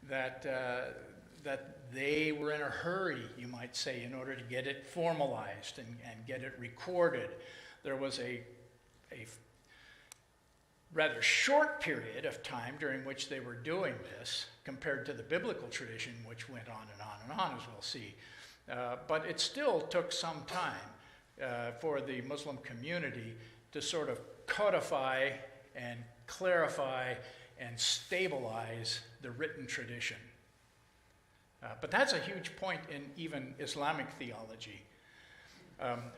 that they were in a hurry, you might say, in order to get it formalized and get it recorded. There was a rather short period of time during which they were doing this compared to the biblical tradition, which went on and on and on, as we'll see. But it still took some time for the Muslim community to sort of codify and clarify and stabilize the written tradition. But that's a huge point in even Islamic theology.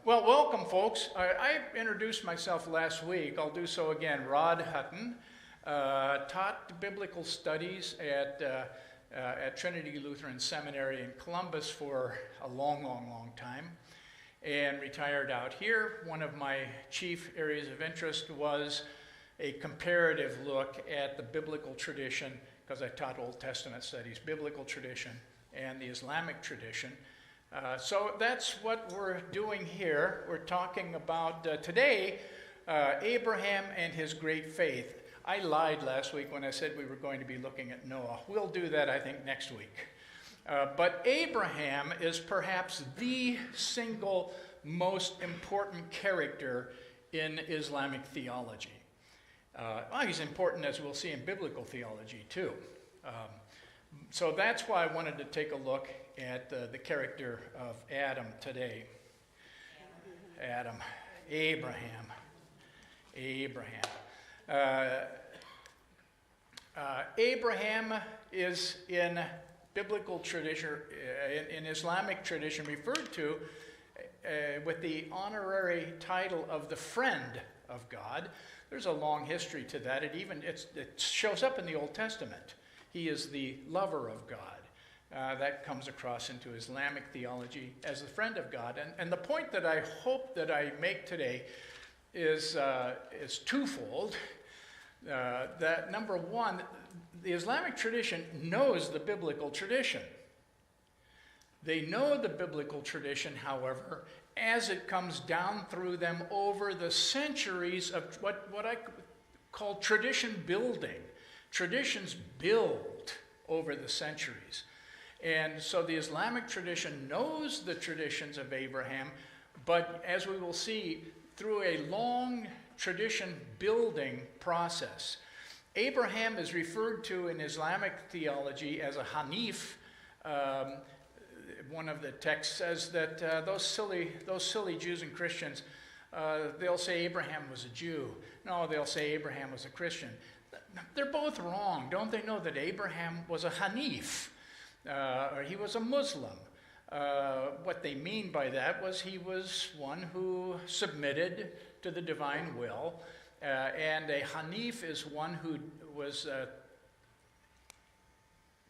Well, welcome, folks. I introduced myself last week. I'll do so again. Rod Hutton, taught biblical studies at Trinity Lutheran Seminary in Columbus for a long time, and retired out here. One of my chief areas of interest was a comparative look at the biblical tradition, because I taught Old Testament studies, biblical tradition, and the Islamic tradition. So that's what we're doing here. We're talking about today Abraham and his great faith. I lied last week when I said we were going to be looking at Noah. We'll do that, I think, next week. But Abraham is perhaps the single most important character in Islamic theology. Well, he's important, as we'll see, in biblical theology, too. So that's why I wanted to take a look at the character of Adam today. Abraham. Abraham is in biblical tradition, in Islamic tradition, referred to with the honorary title of the friend of God. There's a long history to that. It shows up in the Old Testament. He is the lover of God. That comes across into Islamic theology as the friend of God. And the point that I hope that I make today is twofold. That number one, the Islamic tradition knows the biblical tradition. They know the biblical tradition, however, as it comes down through them over the centuries of what I call tradition building. Traditions build over the centuries. And so the Islamic tradition knows the traditions of Abraham, but as we will see, through a long tradition building process. Abraham is referred to in Islamic theology as a Hanif. One of the texts says that those silly Jews and Christians, they'll say Abraham was a Jew. No, they'll say Abraham was a Christian. They're both wrong. Don't they know that Abraham was a Hanif, or he was a Muslim? What they mean by that was he was one who submitted to the divine will, and a Hanif is one who was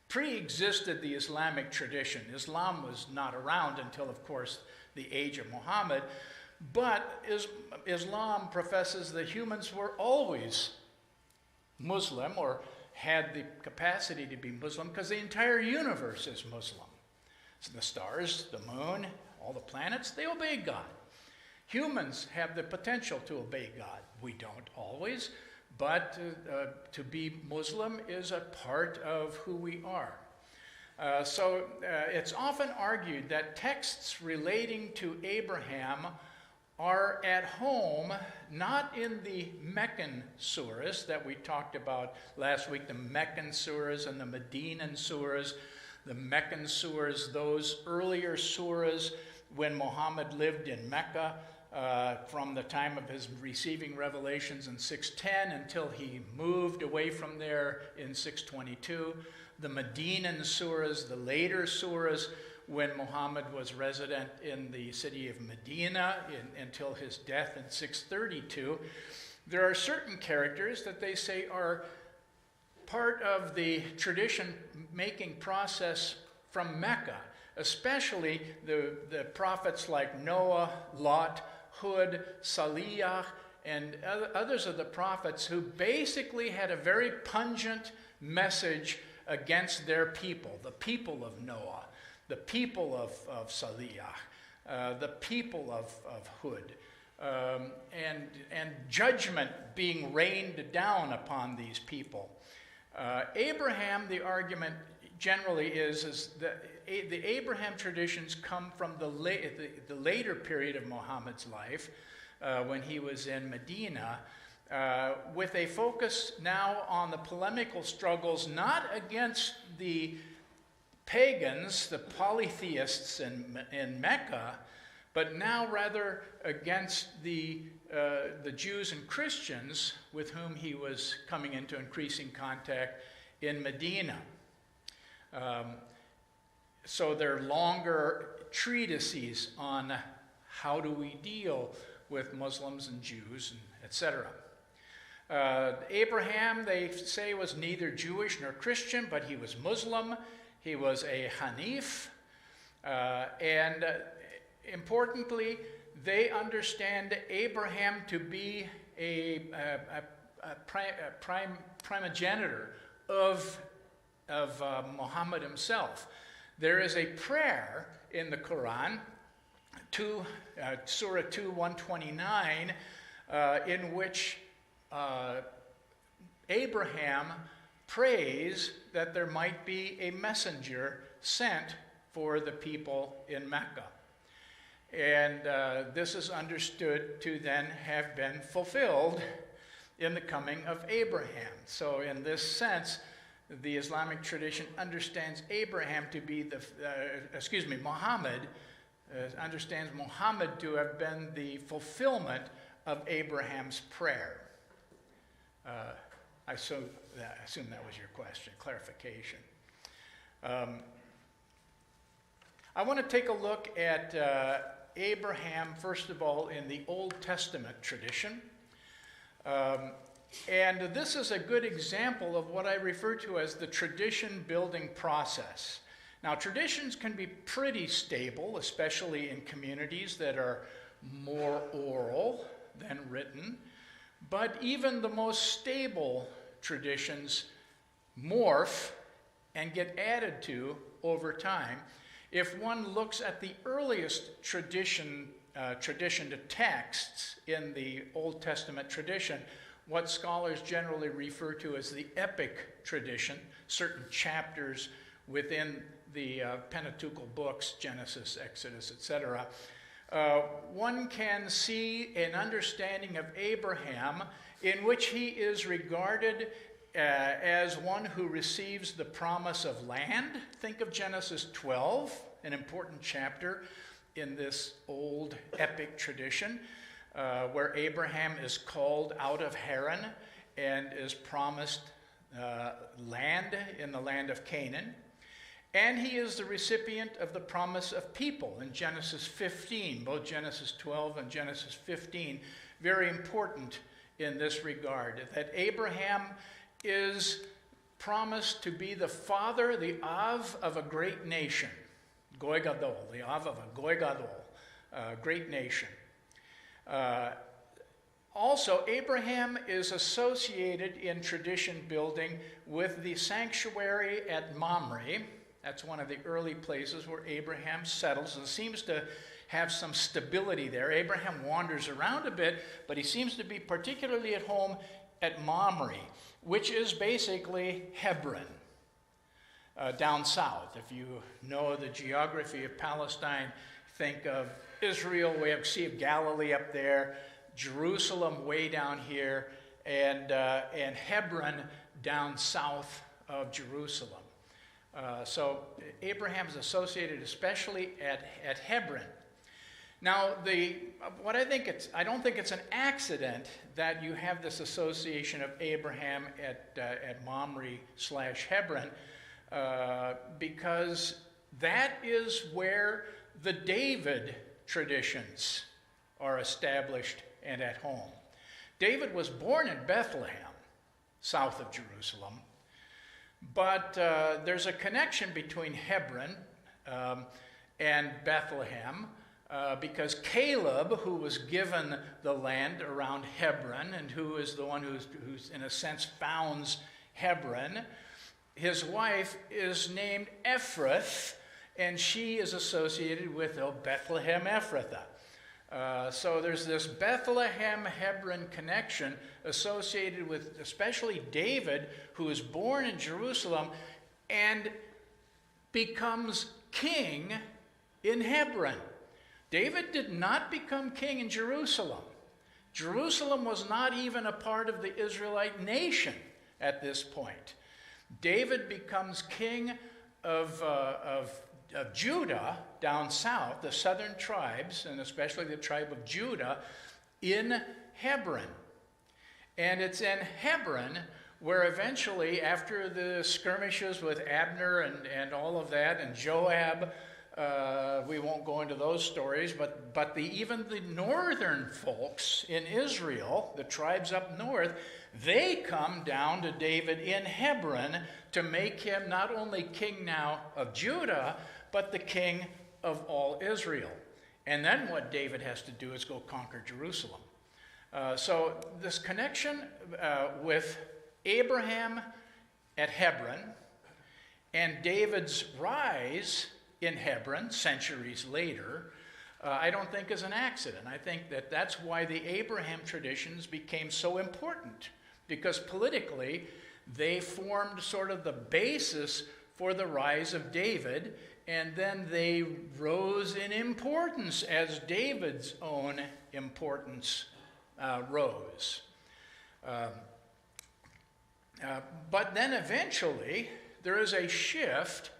pre-existed the Islamic tradition. Islam was not around until, of course, the age of Muhammad, but Islam professes that humans were always Muslim, or had the capacity to be Muslim, because the entire universe is Muslim. So the stars, the moon, all the planets, they obey God. Humans have the potential to obey God. We don't always, but to be Muslim is a part of who we are. So it's often argued that texts relating to Abraham are at home, not in the Meccan surahs that we talked about last week, the Meccan surahs and the Medinan surahs. The Meccan surahs, those earlier surahs when Muhammad lived in Mecca, from the time of his receiving revelations in 610 until he moved away from there in 622. The Medinan surahs, the later surahs, when Muhammad was resident in the city of Medina until his death in 632, there are certain characters that they say are part of the tradition-making process from Mecca, especially the prophets like Noah, Lot, Hud, Salih, and others of the prophets who basically had a very pungent message against their people, the people of Noah, the people of Salih, the people of Hud, and judgment being rained down upon these people. Abraham, the argument generally is that the Abraham traditions come from the later period of Muhammad's life, when he was in Medina, with a focus now on the polemical struggles not against the pagans, the polytheists in Mecca, but now rather against the Jews and Christians with whom he was coming into increasing contact in Medina. So they're longer treatises on how do we deal with Muslims and Jews, and etc. Abraham, they say, was neither Jewish nor Christian, but he was Muslim. He was a Hanif. And importantly, they understand Abraham to be a primogenitor of Muhammad himself. There is a prayer in the Quran, Surah 2, 129, in which Abraham prays that there might be a messenger sent for the people in Mecca. And this is understood to then have been fulfilled in the coming of Abraham. So in this sense, the Islamic tradition understands Abraham to be Muhammad understands Muhammad to have been the fulfillment of Abraham's prayer. I assume that was your question, clarification. I want to take a look at Abraham, first of all, in the Old Testament tradition. And this is a good example of what I refer to as the tradition building process. Now, traditions can be pretty stable, especially in communities that are more oral than written. But even the most stable traditions morph and get added to over time. If one looks at the earliest tradition to texts in the Old Testament tradition, what scholars generally refer to as the epic tradition, certain chapters within the Pentateuchal books, Genesis, Exodus, etc., one can see an understanding of Abraham in which he is regarded as one who receives the promise of land. Think of Genesis 12, an important chapter in this old epic tradition, where Abraham is called out of Haran and is promised land in the land of Canaan. And he is the recipient of the promise of people in Genesis 15, both Genesis 12 and Genesis 15, very important in this regard, that Abraham is promised to be the father, the Av of a great nation, Goy Gadol, the Av of a Goy Gadol, great nation. Also, Abraham is associated in tradition building with the sanctuary at Mamre. That's one of the early places where Abraham settles and seems to have some stability there. Abraham wanders around a bit, but he seems to be particularly at home at Mamre, which is basically Hebron, down south. If you know the geography of Palestine, think of Israel, we have Sea of Galilee up there, Jerusalem way down here, and Hebron down south of Jerusalem. So Abraham is associated especially at Hebron. Now, I don't think it's an accident that you have this association of Abraham at Mamre/Hebron, because that is where the David traditions are established and at home. David was born in Bethlehem, south of Jerusalem, but there's a connection between Hebron and Bethlehem, because Caleb, who was given the land around Hebron and who is the one who's in a sense founds Hebron, his wife is named Ephrath, and she is associated with Bethlehem Ephrathah. So there's this Bethlehem-Hebron connection associated with especially David, who was born in Jerusalem, and becomes king in Hebron. David did not become king in Jerusalem. Jerusalem was not even a part of the Israelite nation at this point. David becomes king of Judah down south, the southern tribes, and especially the tribe of Judah, in Hebron. And it's in Hebron where eventually, after the skirmishes with Abner and all of that, and Joab, we won't go into those stories, but even the northern folks in Israel, the tribes up north, they come down to David in Hebron to make him not only king now of Judah, but the king of all Israel. And then what David has to do is go conquer Jerusalem. So this connection with Abraham at Hebron and David's rise in Hebron centuries later, I don't think is an accident. I think that that's why the Abraham traditions became so important, because politically they formed sort of the basis for the rise of David, and then they rose in importance as David's own importance rose. But then eventually there is a shift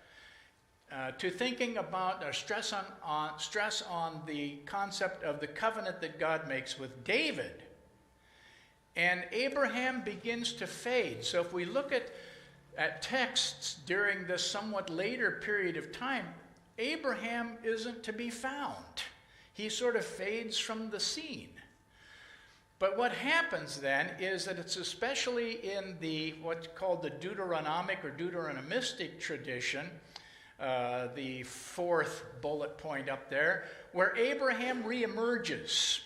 to thinking about or stress on the concept of the covenant that God makes with David. And Abraham begins to fade. So if we look at texts during this somewhat later period of time, Abraham isn't to be found. He sort of fades from the scene. But what happens then is that it's especially in the what's called the Deuteronomic or Deuteronomistic tradition, the fourth bullet point up there, where Abraham reemerges.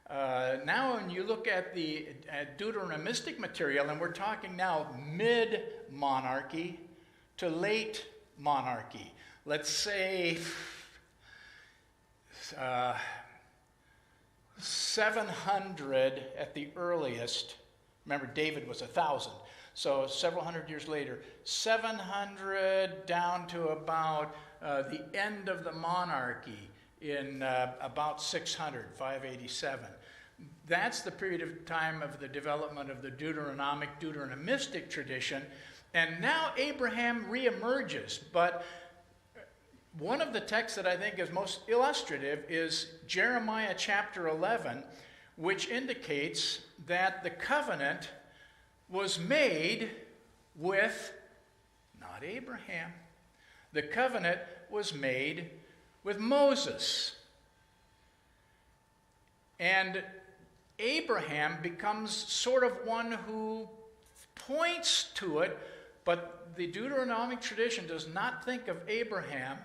Now when you look at the Deuteronomistic material, and we're talking now mid-monarchy to late monarchy, let's say 700 at the earliest. Remember, David was 1,000. So several hundred years later, 700 down to about the end of the monarchy in about 600, 587. That's the period of time of the development of the Deuteronomic, Deuteronomistic tradition. And now Abraham reemerges. But one of the texts that I think is most illustrative is Jeremiah chapter 11, which indicates that the covenant was made with, not Abraham, the covenant was made with Moses. And Abraham becomes sort of one who points to it, but the Deuteronomic tradition does not think of Abraham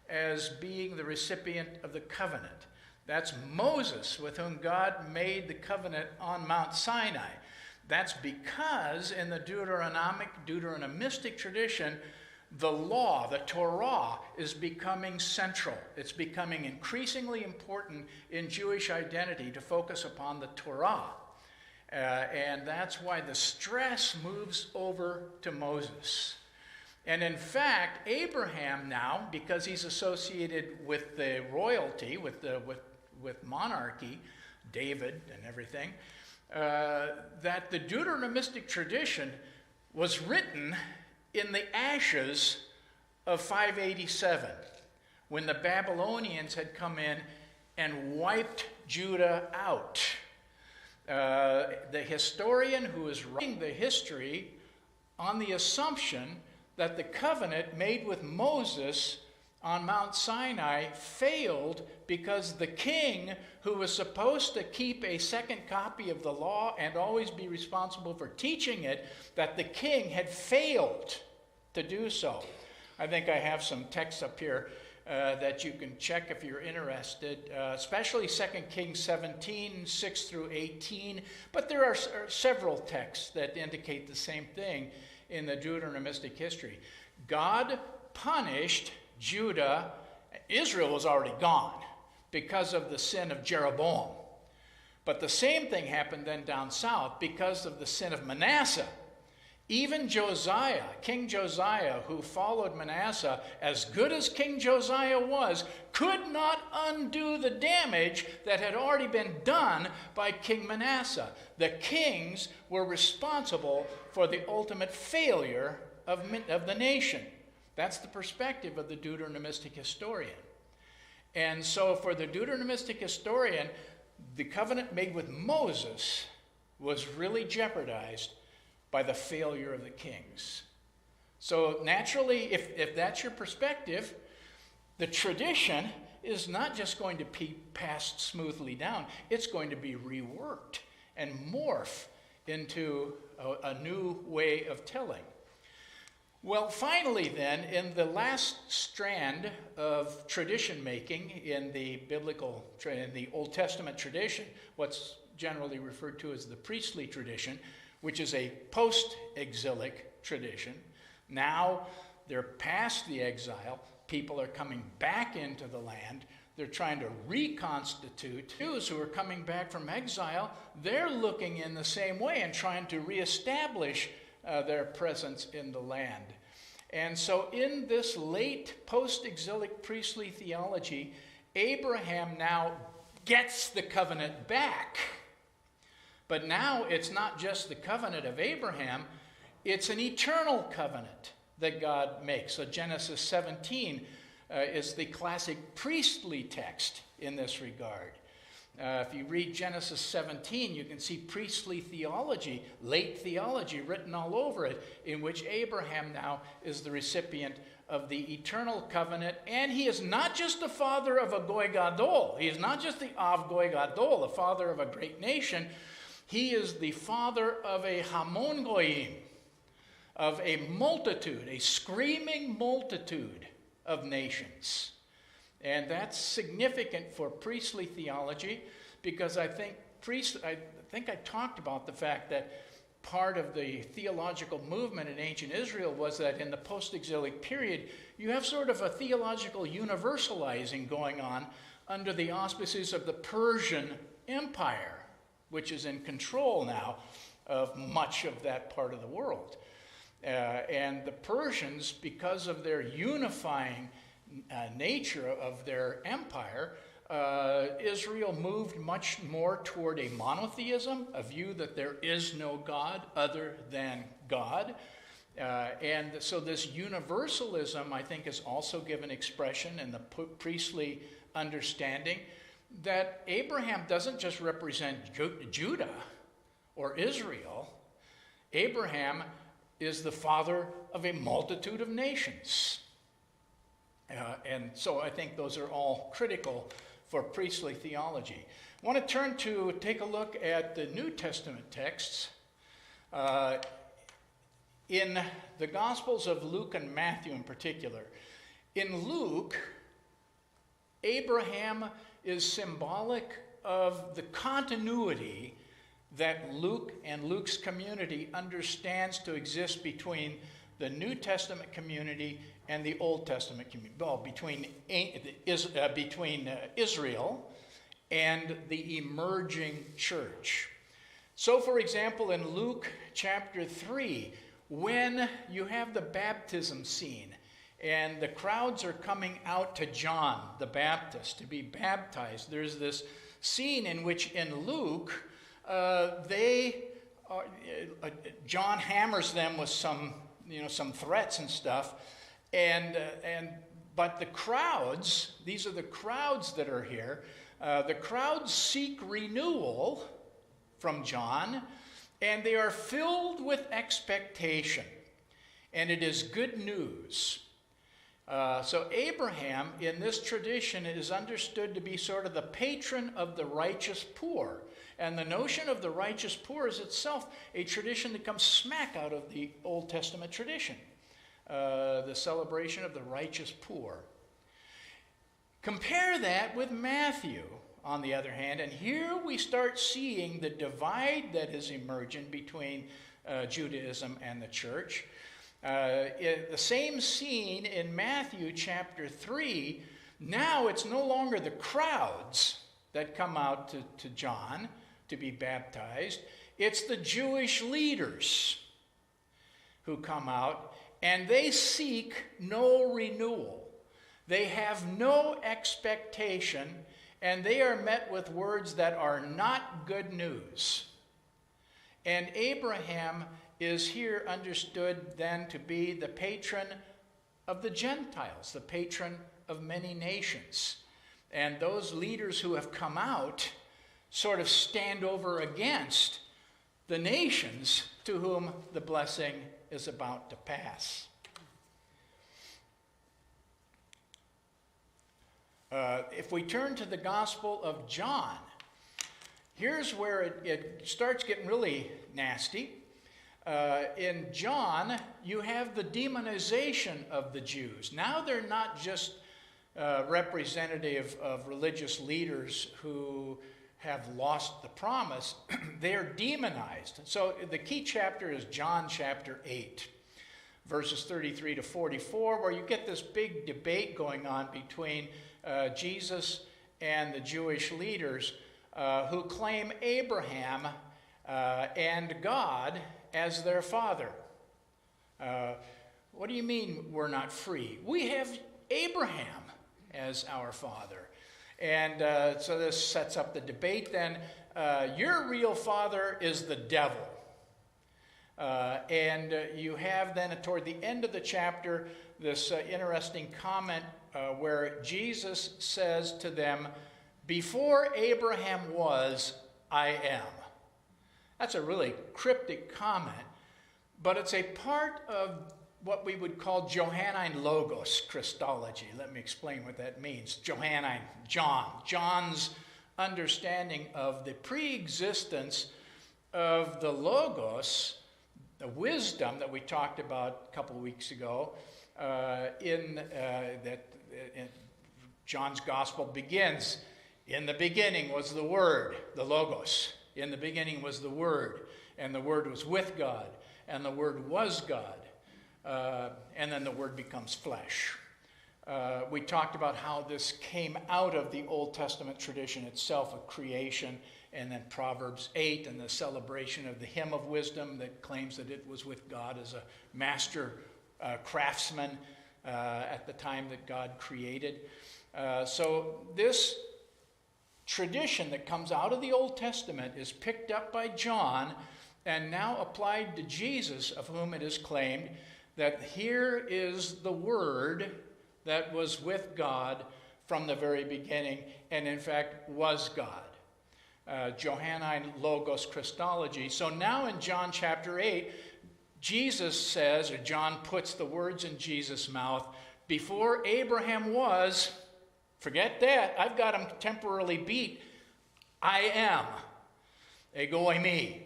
as being the recipient of the covenant. That's Moses, with whom God made the covenant on Mount Sinai. That's because in the Deuteronomistic tradition, the law, the Torah, is becoming central. It's becoming increasingly important in Jewish identity to focus upon the Torah. And that's why the stress moves over to Moses. And in fact, Abraham now, because he's associated with the royalty, with monarchy, David and everything, that the Deuteronomistic tradition was written in the ashes of 587, when the Babylonians had come in and wiped Judah out. The historian who is writing the history on the assumption that the covenant made with Moses on Mount Sinai failed because the king, who was supposed to keep a second copy of the law and always be responsible for teaching it, that the king had failed to do so. I think I have some texts up here that you can check if you're interested, especially 2 Kings 17, 6 through 18. But there are several texts that indicate the same thing in the Deuteronomistic history. God punished Judah. Israel was already gone because of the sin of Jeroboam. But the same thing happened then down south because of the sin of Manasseh. Even Josiah, King Josiah, who followed Manasseh, as good as King Josiah was, could not undo the damage that had already been done by King Manasseh. The kings were responsible for the ultimate failure of the nation. That's the perspective of the Deuteronomistic historian. And so for the Deuteronomistic historian, the covenant made with Moses was really jeopardized by the failure of the kings. So naturally, if that's your perspective, the tradition is not just going to be passed smoothly down, it's going to be reworked and morph into a new way of telling. Well, finally then, in the last strand of tradition making in the in the Old Testament tradition, what's generally referred to as the priestly tradition, which is a post-exilic tradition. Now they're past the exile. People are coming back into the land. They're trying to reconstitute. Jews who are coming back from exile, they're looking in the same way and trying to reestablish their presence in the land. And so in this late post-exilic priestly theology, Abraham now gets the covenant back. But now it's not just the covenant of Abraham, it's an eternal covenant that God makes. So Genesis 17 is the classic priestly text in this regard. If you read Genesis 17, you can see priestly theology, late theology written all over it, in which Abraham now is the recipient of the eternal covenant. And he is not just the father of a Goy Gadol. He is not just the Av Goy Gadol, the father of a great nation. He is the father of a Hamon Goyim, of a multitude, a screaming multitude of nations. And that's significant for priestly theology because I think I talked about the fact that part of the theological movement in ancient Israel was that in the post-exilic period, you have sort of a theological universalizing going on under the auspices of the Persian Empire, which is in control now of much of that part of the world. And the Persians, because of their unifying nature of their empire, Israel moved much more toward a monotheism, a view that there is no God other than God. And so this universalism, I think, is also given expression in the priestly understanding that Abraham doesn't just represent Judah or Israel. Abraham is the father of a multitude of nations. And so I think those are all critical for priestly theology. I want to take a look at the New Testament texts. In the Gospels of Luke and Matthew in particular. In Luke, Abraham is symbolic of the continuity that Luke and Luke's community understands to exist between the New Testament community and the Old Testament community. Well, between Israel and the emerging church. So, for example, in Luke chapter 3, when you have the baptism scene, and the crowds are coming out to John the Baptist to be baptized. There's this scene in which in Luke, John hammers them with some threats and stuff. But the crowds, these are the crowds that are here, the crowds seek renewal from John, and they are filled with expectation. And it is good news. So Abraham, in this tradition, is understood to be sort of the patron of the righteous poor. And the notion of the righteous poor is itself a tradition that comes smack out of the Old Testament tradition. The celebration of the righteous poor. Compare that with Matthew, on the other hand, and here we start seeing the divide that is emerging between Judaism and the church. The same scene in Matthew chapter 3, now it's no longer the crowds that come out to John to be baptized. It's the Jewish leaders. who come out, and they seek no renewal. They have no expectation, and they are met with words that are not good news. And Abraham is here understood then to be the patron of the Gentiles, the patron of many nations. And those leaders who have come out sort of stand over against the nations to whom the blessing is about to pass. If we turn to the Gospel of John, here's where it starts getting really nasty. In John, you have the demonization of the Jews. Now they're not just representative of religious leaders who have lost the promise. They are demonized. So the key chapter is John chapter 8, verses 33 to 44, where you get this big debate going on between Jesus and the Jewish leaders who claim Abraham and God as their father. What do you mean we're not free? We have Abraham as our father. And so this sets up the debate then. Your real father is the devil. And you have then toward the end of the chapter this interesting comment where Jesus says to them, "Before Abraham was, I am." That's a really cryptic comment, but it's a part of what we would call Johannine Logos Christology. Let me explain what that means. Johannine, John's understanding of the pre-existence of the Logos, the wisdom that we talked about a couple of weeks ago, in John's Gospel begins, "In the beginning was the Word," the Logos. "In the beginning was the Word, and the Word was with God, and the Word was God." And then the Word becomes flesh. We talked about how this came out of the Old Testament tradition itself of creation, and then Proverbs 8 and the celebration of the hymn of wisdom that claims that it was with God as a master craftsman at the time that God created. So this tradition that comes out of the Old Testament is picked up by John and now applied to Jesus, of whom it is claimed that here is the Word that was with God from the very beginning, and in fact was God. Johannine Logos Christology. So now in John chapter 8, Jesus says, or John puts the words in Jesus' mouth, "Before Abraham was," forget that, I've got him temporarily beat, "I am." Ego eimi.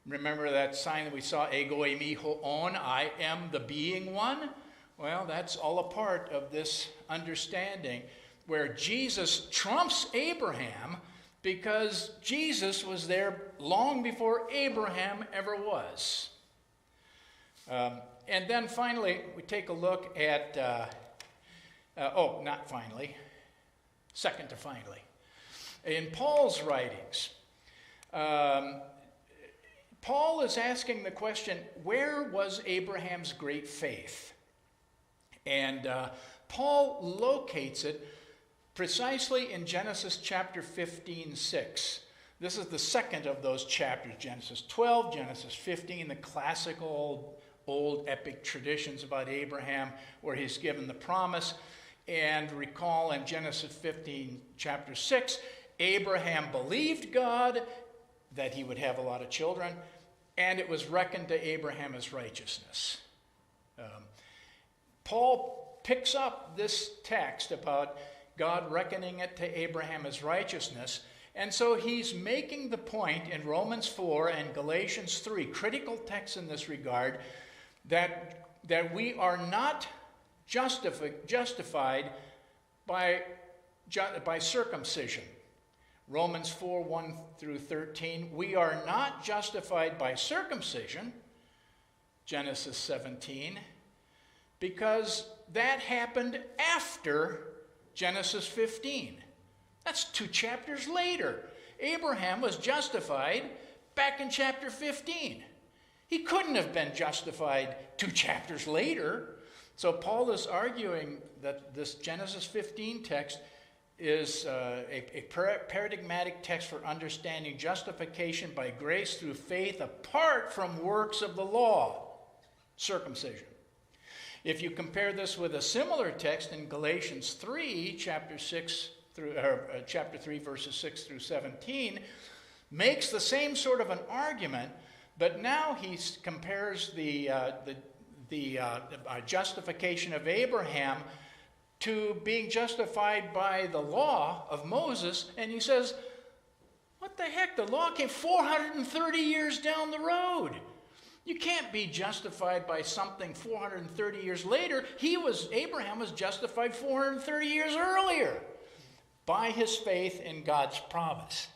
Remember that sign that we saw, Ego eimi hoon, I am the being one? Well, that's all a part of this understanding where Jesus trumps Abraham because Jesus was there long before Abraham ever was. And then finally, we take a look at, not finally, second to finally. In Paul's writings, Paul is asking the question, where was Abraham's great faith? And Paul locates it precisely in Genesis chapter 15:6. This is the second of those chapters, Genesis 12, Genesis 15, the classical old epic traditions about Abraham where he's given the promise. And recall in Genesis 15, chapter 6, Abraham believed God that he would have a lot of children, and it was reckoned to Abraham as righteousness. Paul picks up this text about God reckoning it to Abraham as righteousness, and so he's making the point in Romans 4 and Galatians 3, critical texts in this regard, that we are not justified by circumcision. Romans 4, 1 through 13, we are not justified by circumcision, Genesis 17, because that happened after Genesis 15. That's 2 chapters later. Abraham was justified back in chapter 15. He couldn't have been justified 2 chapters later. So Paul is arguing that this Genesis 15 text is a paradigmatic text for understanding justification by grace through faith apart from works of the law, circumcision. If you compare this with a similar text in Galatians 3, chapter 3, verses 6 through 17, makes the same sort of an argument, but now he compares the justification of Abraham to being justified by the law of Moses, and he says, what the heck? The law came 430 years down the road. You can't be justified by something 430 years later. Abraham was justified 430 years earlier by his faith in God's promise.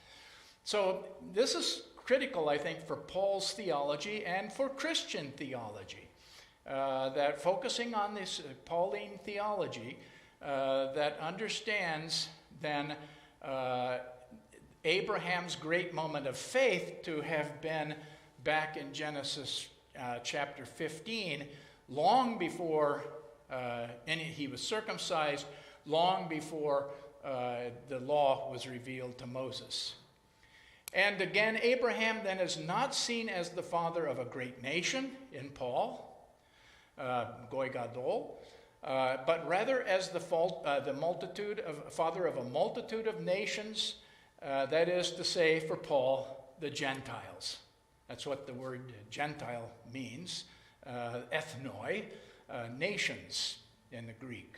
So this is critical, I think, for Paul's theology and for Christian theology. That focusing on this Pauline theology that understands then Abraham's great moment of faith to have been back in Genesis chapter 15, long before he was circumcised, long before the law was revealed to Moses. And again, Abraham then is not seen as the father of a great nation in Paul, Goy Gadol, but rather as the father of a multitude of nations, that is to say, for Paul, the Gentiles. That's what the word Gentile means, ethnoi, nations in the Greek.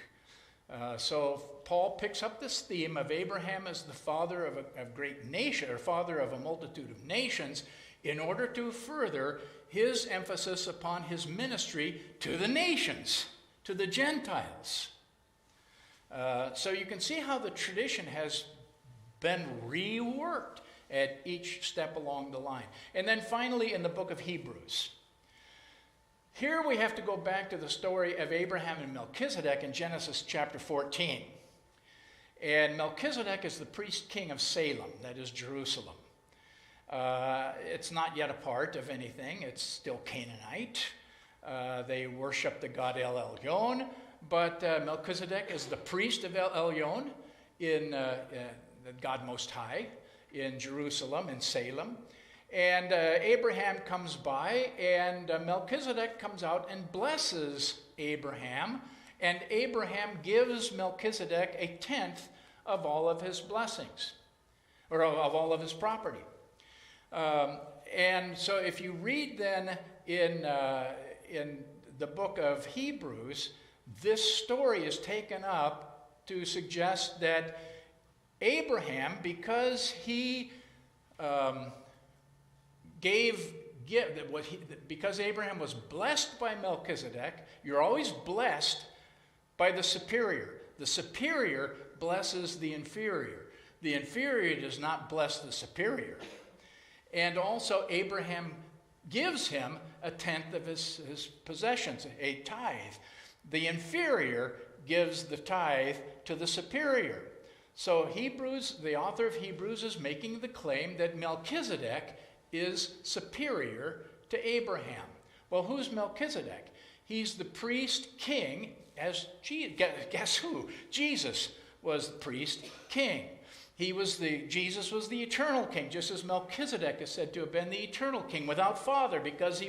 So Paul picks up this theme of Abraham as the father of a great nation, or father of a multitude of nations, in order to further his emphasis upon his ministry to the nations, to the Gentiles. So you can see how the tradition has been reworked at each step along the line. And then finally in the book of Hebrews. Here we have to go back to the story of Abraham and Melchizedek in Genesis chapter 14. And Melchizedek is the priest king of Salem, that is Jerusalem. It's not yet a part of anything. It's still Canaanite. They worship the god El Elyon, but Melchizedek is the priest of El Elyon in the God Most High in Jerusalem, in Salem. And Abraham comes by, and Melchizedek comes out and blesses Abraham, and Abraham gives Melchizedek a tenth of all of his blessings, or of all of his property. And so if you read then in the book of Hebrews, this story is taken up to suggest that Abraham, because he because Abraham was blessed by Melchizedek, you're always blessed by the superior. The superior blesses the inferior. The inferior does not bless the superior. And also Abraham gives him a tenth of his possessions, a tithe. The inferior gives the tithe to the superior. So Hebrews, the author of Hebrews, is making the claim that Melchizedek is superior to Abraham. Well, who's Melchizedek? He's the priest king, as guess who? Jesus was the priest king. Jesus was the eternal king, just as Melchizedek is said to have been the eternal king without father, because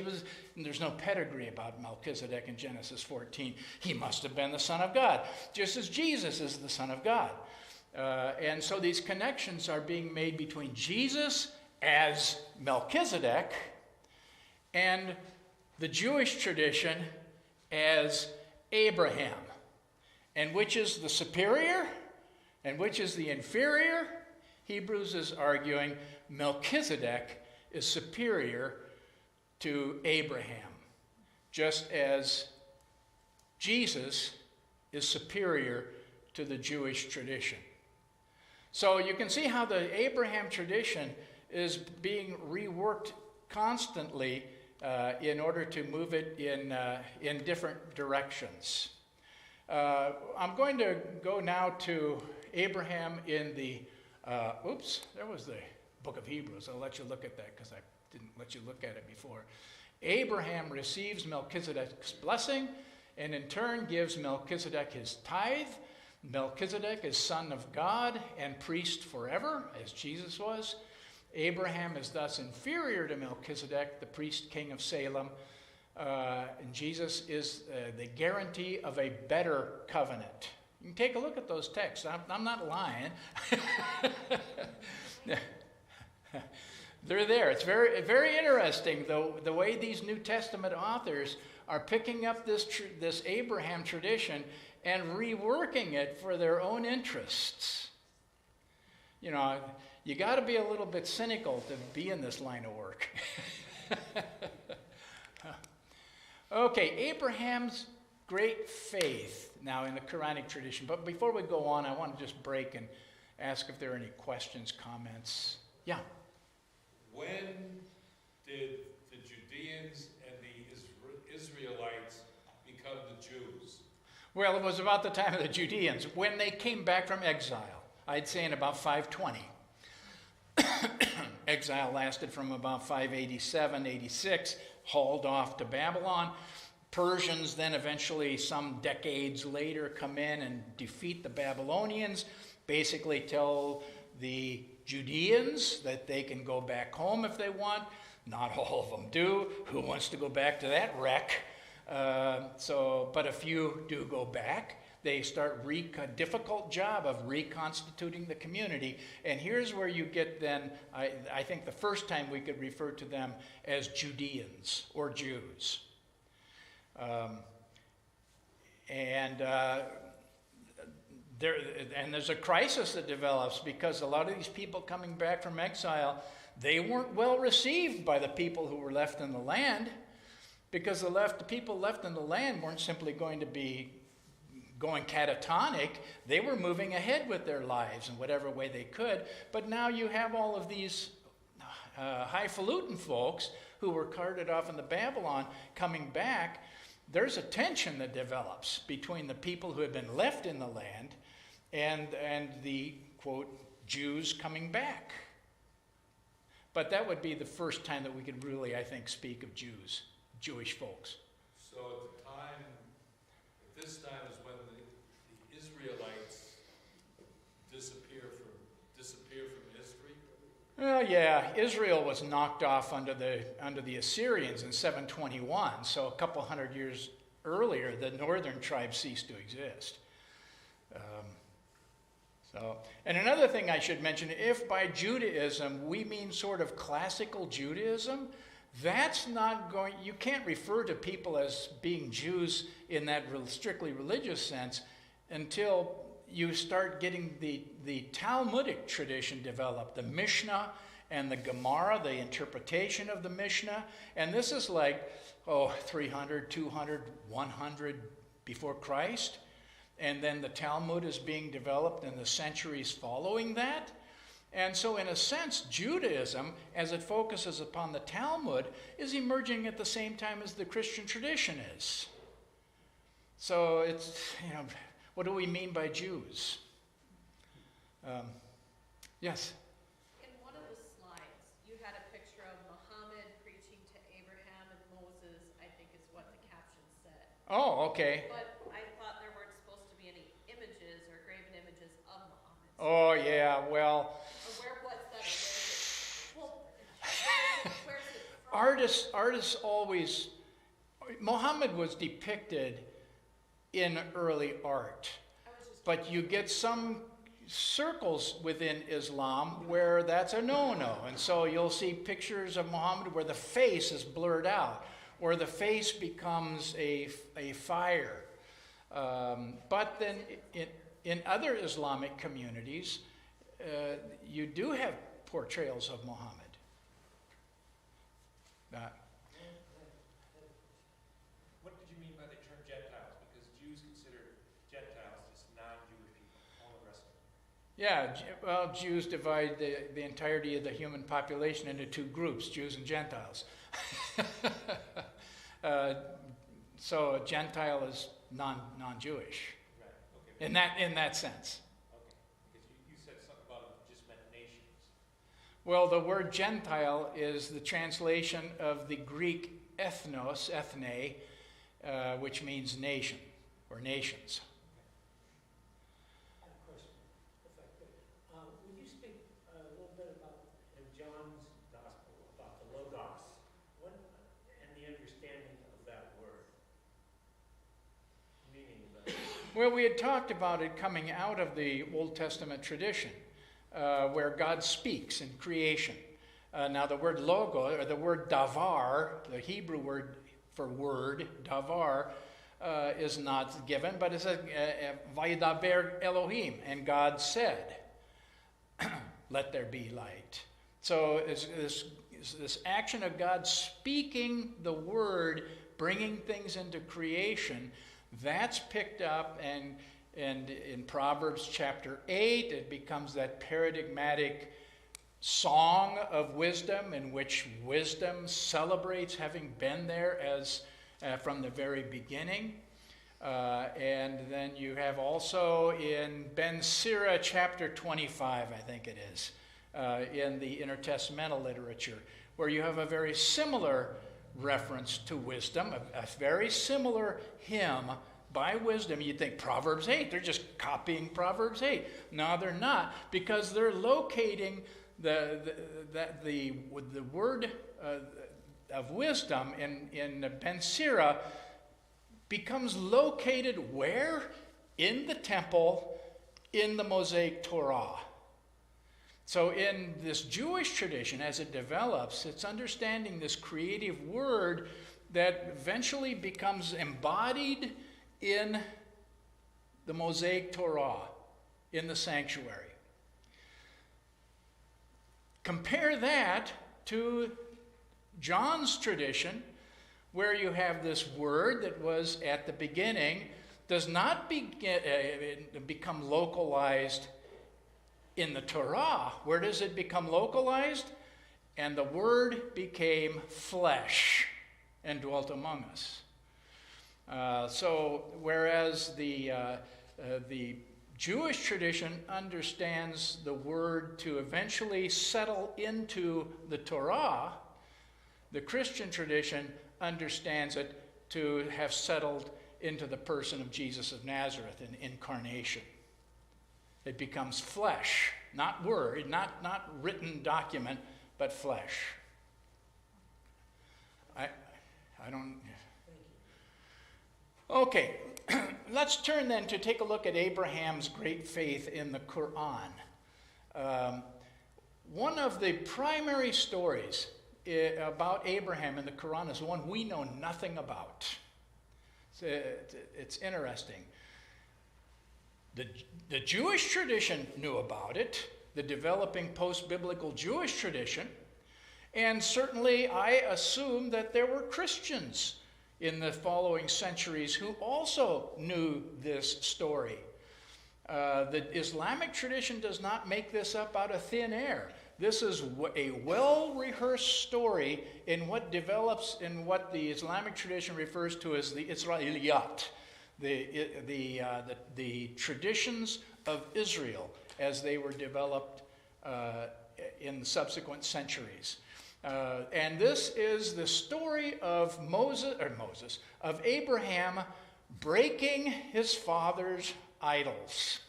there's no pedigree about Melchizedek in Genesis 14. He must have been the Son of God, just as Jesus is the Son of God. And so these connections are being made between Jesus as Melchizedek and the Jewish tradition as Abraham. And which is the superior and which is the inferior? Hebrews is arguing Melchizedek is superior to Abraham, just as Jesus is superior to the Jewish tradition. So you can see how the Abraham tradition is being reworked constantly in order to move it in different directions. I'm going to go now to Abraham in the, there was the book of Hebrews. I'll let you look at that because I didn't let you look at it before. Abraham receives Melchizedek's blessing and in turn gives Melchizedek his tithe. Melchizedek is son of God and priest forever, as Jesus was. Abraham is thus inferior to Melchizedek, the priest king of Salem, and Jesus is the guarantee of a better covenant. You can take a look at those texts. I'm not lying. They're there. It's very, very interesting, though, the way these New Testament authors are picking up this Abraham tradition and reworking it for their own interests. You know, you got to be a little bit cynical to be in this line of work. Okay, Abraham's great faith now in the Quranic tradition. But before we go on, I want to just break and ask if there are any questions, comments. Yeah. When did the Judeans and the Israelites become the Jews? Well, it was about the time of the Judeans, when they came back from exile. I'd say in about 520. Exile lasted from about 587, 86, hauled off to Babylon. Persians then eventually, some decades later, come in and defeat the Babylonians, basically tell the Judeans that they can go back home if they want. Not all of them do. Who wants to go back to that wreck? But a few do go back. They start a difficult job of reconstituting the community. And here's where you get then, I think the first time we could refer to them as Judeans or Jews. There's a crisis that develops because a lot of these people coming back from exile, they weren't well received by the people who were left in the land, because the people left in the land weren't simply going to be going catatonic. They were moving ahead with their lives in whatever way they could. But now you have all of these highfalutin folks who were carted off into Babylon coming back. There's a tension that develops between the people who had been left in the land and the, quote, Jews coming back. But that would be the first time that we could really, I think, speak of Jewish folks. So at this time is when the Israelites disappear from history? Well, yeah, Israel was knocked off under the Assyrians in 721, so a couple hundred years earlier, the northern tribes ceased to exist. And another thing I should mention, if by Judaism we mean sort of classical Judaism, that's not going, you can't refer to people as being Jews in that strictly religious sense until you start getting the Talmudic tradition developed, the Mishnah and the Gemara, the interpretation of the Mishnah. And this is like, 300, 200, 100 before Christ. And then the Talmud is being developed in the centuries following that. And so in a sense, Judaism, as it focuses upon the Talmud, is emerging at the same time as the Christian tradition is. So it's, what do we mean by Jews? Yes? In one of the slides, you had a picture of Muhammad preaching to Abraham and Moses, I think is what the caption said. Oh, okay. But I thought there weren't supposed to be any images or graven images of Muhammad. Oh, yeah, well... Where was that? Where's it from? Artists always... Muhammad was depicted in early art. But you get some circles within Islam where that's a no-no. And so you'll see pictures of Muhammad where the face is blurred out, or the face becomes a fire. But then in other Islamic communities, you do have portrayals of Muhammad. What did you mean by the term Gentiles? Because Jews consider Gentiles just non-Jewish people, all the rest of them. Yeah, well, Jews divide the entirety of the human population into two groups, Jews and Gentiles. So a Gentile is non-Jewish. Right. Okay. In that sense. Okay. Because you said something about it just meant nations. Well, the word Gentile is the translation of the Greek ethnos, ethne, which means nation or nations. I have a question, if I could. Would you speak a little bit about, in John's Gospel, about the Logos, and the understanding of that word? Meaning of that. Well, we had talked about it coming out of the Old Testament tradition, where God speaks in creation. Now, the word logo, or the word davar, the Hebrew word for word, davar, is not given, but it says, Vayidaber Elohim, and God said, let there be light. So this action of God speaking the word, bringing things into creation, that's picked up, and in Proverbs chapter 8, it becomes that paradigmatic song of wisdom in which wisdom celebrates having been there as from the very beginning. And then you have also in Ben Sira chapter 25, I think it is, in the intertestamental literature, where you have a very similar reference to wisdom, a very similar hymn by wisdom. You'd think Proverbs 8, they're just copying Proverbs 8. No, they're not, because they're locating the word of wisdom in Ben Sira becomes located where? In the temple, in the Mosaic Torah. So in this Jewish tradition, as it develops, it's understanding this creative word that eventually becomes embodied in the Mosaic Torah, in the sanctuary. Compare that to John's tradition, where you have this word that was at the beginning, does not become localized in the Torah. Where does it become localized? And the word became flesh and dwelt among us. So whereas the Jewish tradition understands the word to eventually settle into the Torah, the Christian tradition understands it to have settled into the person of Jesus of Nazareth in incarnation. It becomes flesh, not word, not written document, but flesh. I don't... Okay, let's turn then to take a look at Abraham's great faith in the Quran. One of the primary stories about Abraham in the Quran is one we know nothing about. It's interesting. The Jewish tradition knew about it, the developing post-biblical Jewish tradition, and certainly I assume that there were Christians in the following centuries who also knew this story. The Islamic tradition does not make this up out of thin air. This is a well-rehearsed story in what develops in what the Islamic tradition refers to as the Israeliyat, the traditions of Israel as they were developed in the subsequent centuries. And this is the story of of Abraham breaking his father's idols.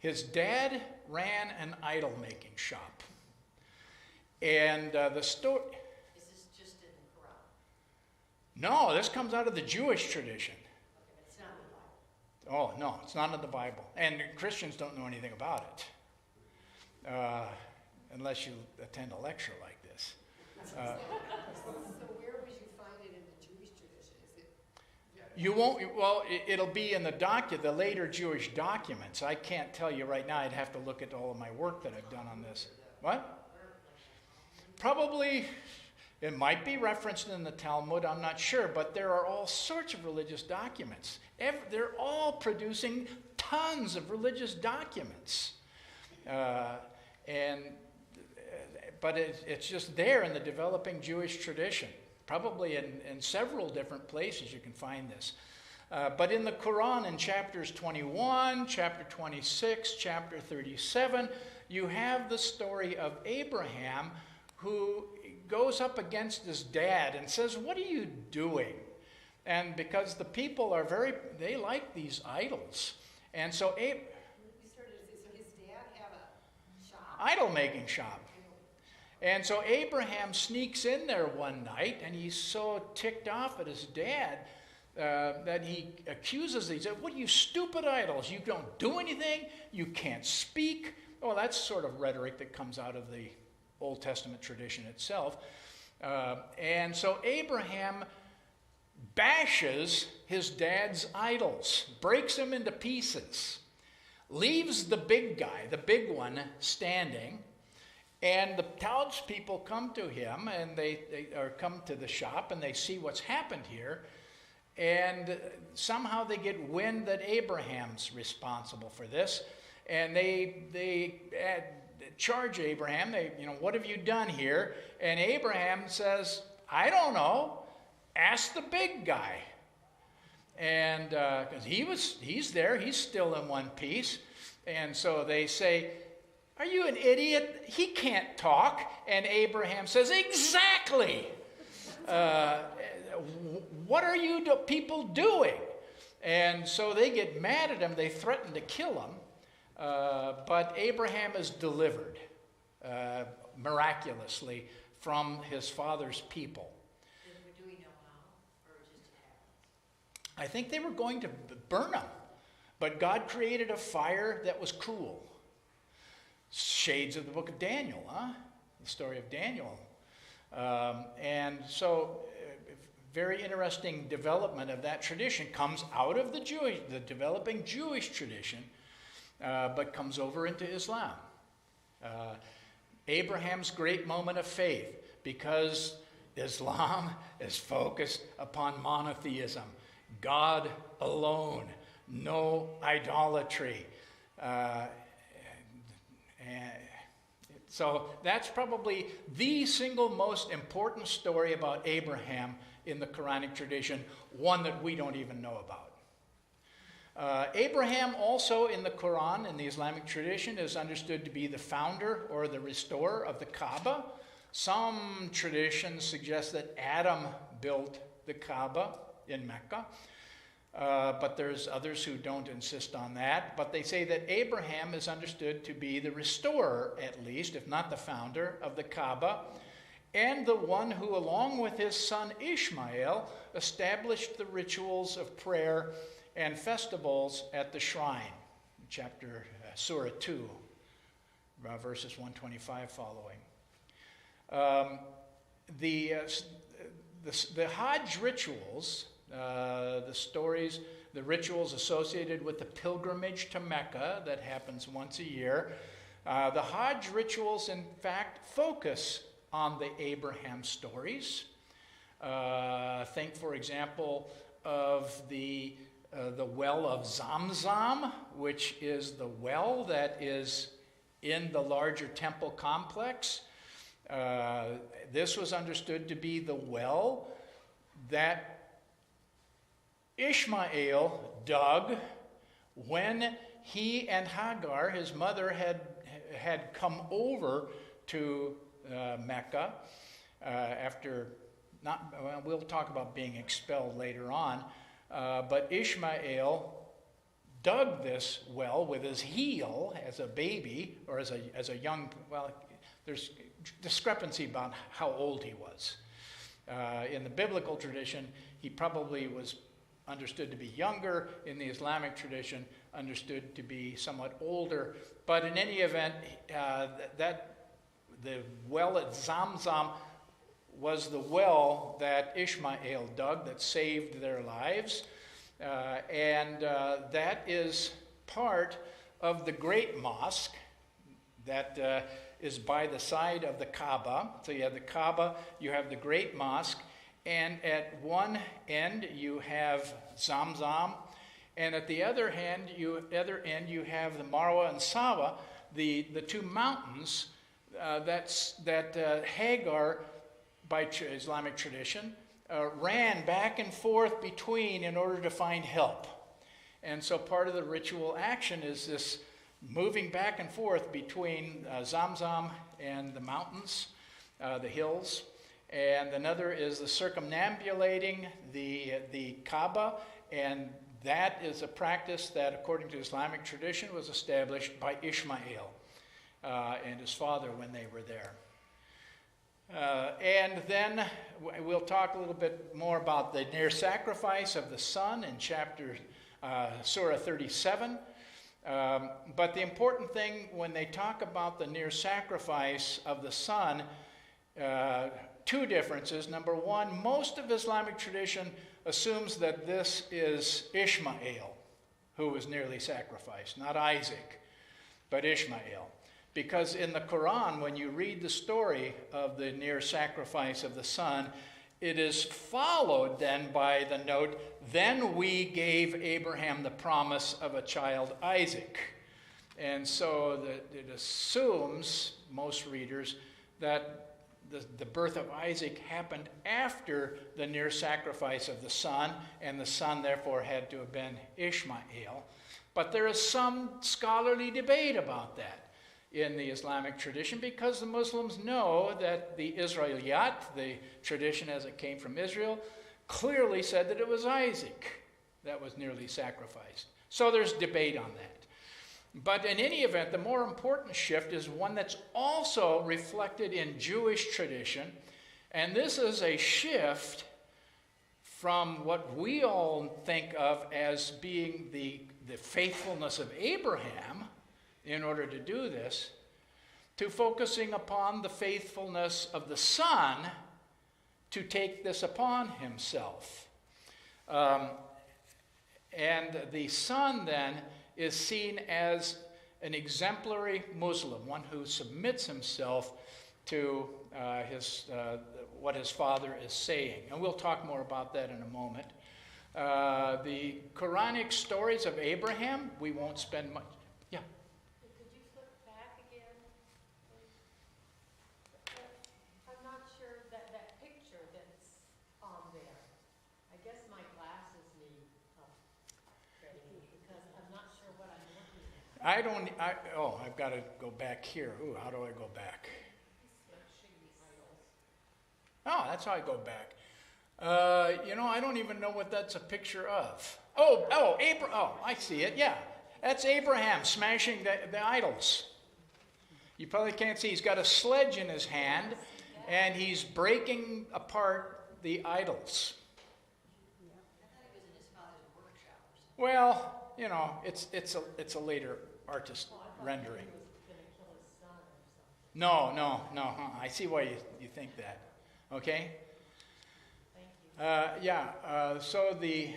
His dad ran an idol-making shop. And the story... Is this just in the Quran? No, this comes out of the Jewish tradition. Okay, but it's not in the Bible. Oh, no, it's not in the Bible. And Christians don't know anything about it. Unless you attend a lecture like this. So where would you find it in the Jewish tradition? Is it? You won't, well, it'll be in the later Jewish documents. I can't tell you right now. I'd have to look at all of my work that I've done on this. What? Probably, it might be referenced in the Talmud, I'm not sure, but there are all sorts of religious documents. They're all producing tons of religious documents. But it's just there in the developing Jewish tradition. Probably in several different places you can find this. But in the Quran, in chapters 21, chapter 26, chapter 37, you have the story of Abraham, who goes up against his dad and says, "What are you doing?" And because the people are they like these idols. And so You started to say, so his dad had a shop? idol making shop. And so Abraham sneaks in there one night, and he's so ticked off at his dad that he accuses these. What are you stupid idols? You don't do anything. You can't speak. Well, that's sort of rhetoric that comes out of the Old Testament tradition itself. And so Abraham bashes his dad's idols, breaks them into pieces, leaves the big guy, the big one, standing. And the townspeople come to him, and they come to the shop, and they see what's happened here. And somehow they get wind that Abraham's responsible for this. And they charge Abraham, what have you done here? And Abraham says, I don't know. Ask the big guy. And because he's there, he's still in one piece. And so they say, are you an idiot? He can't talk. And Abraham says, exactly. What are you people doing? And so they get mad at him. They threaten to kill him. But Abraham is delivered miraculously from his father's people. Do we know how, or just happened? I think they were going to burn him. But God created a fire that was cool. Shades of the book of Daniel, huh? The story of Daniel. And so very interesting development of that tradition comes out of the developing Jewish tradition, but comes over into Islam. Abraham's great moment of faith, because Islam is focused upon monotheism, God alone, no idolatry. So that's probably the single most important story about Abraham in the Quranic tradition, one that we don't even know about. Abraham also in the Quran, in the Islamic tradition, is understood to be the founder or the restorer of the Kaaba. Some traditions suggest that Adam built the Kaaba in Mecca. But there's others who don't insist on that. But they say that Abraham is understood to be the restorer, at least, if not the founder, of the Kaaba, and the one who, along with his son Ishmael, established the rituals of prayer and festivals at the shrine. Surah 2, verses 125 following. The Hajj rituals, the rituals associated with the pilgrimage to Mecca that happens once a year. The Hajj rituals, in fact, focus on the Abraham stories. Think, for example, of the well of Zamzam, which is the well that is in the larger temple complex. This was understood to be the well that Ishmael dug when he and Hagar, his mother, had come over to Mecca after we'll talk about being expelled later on, but Ishmael dug this well with his heel as a baby, or as a young, there's discrepancy about how old he was. In the biblical tradition, he probably was understood to be younger. In the Islamic tradition, understood to be somewhat older. But in any event, the well at Zamzam was the well that Ishmael dug that saved their lives. And that is part of the Great Mosque that is by the side of the Kaaba. So you have the Kaaba, you have the Great Mosque, and at one end you have Zamzam, and at the other end you have the Marwa and Sawa, the two mountains that Hagar, by Islamic tradition, ran back and forth between in order to find help. And so part of the ritual action is this moving back and forth between Zamzam and the mountains, the hills. and another is the circumambulating the Kaaba, and that is a practice that, according to Islamic tradition, was established by Ishmael and his father when they were there. And then we'll talk a little bit more about the near sacrifice of the son in Surah 37. But the important thing when they talk about the near sacrifice of the son, two differences. Number one, most of Islamic tradition assumes that this is Ishmael who was nearly sacrificed, not Isaac, but Ishmael. Because in the Quran, when you read the story of the near sacrifice of the son, it is followed then by the note, then we gave Abraham the promise of a child Isaac. And so it assumes, most readers, that the birth of Isaac happened after the near sacrifice of the son, and the son therefore had to have been Ishmael. But there is some scholarly debate about that in the Islamic tradition, because the Muslims know that the Israeliyat, the tradition as it came from Israel, clearly said that it was Isaac that was nearly sacrificed. So there's debate on that. But in any event, the more important shift is one that's also reflected in Jewish tradition, and this is a shift from what we all think of as being the faithfulness of Abraham in order to do this, to focusing upon the faithfulness of the Son to take this upon himself. And the Son then is seen as an exemplary Muslim, one who submits himself to what his father is saying. And we'll talk more about that in a moment. The Quranic stories of Abraham, we won't spend much. Yeah. Could you flip back again, please? I'm not sure that picture that's on there. I guess my glasses need upgrading because I'm not sure what I'm looking at. I've got to go back here. Ooh, how do I go back? Oh, that's how I go back. I don't even know what that's a picture of. I see it, yeah. That's Abraham smashing the idols. You probably can't see. He's got a sledge in his hand, and he's breaking apart the idols. I thought it was in his father's workshop or something. Well, it's a later artist rendering. He was going to kill his son or something. No. I see why you think that. Okay? Thank you. So the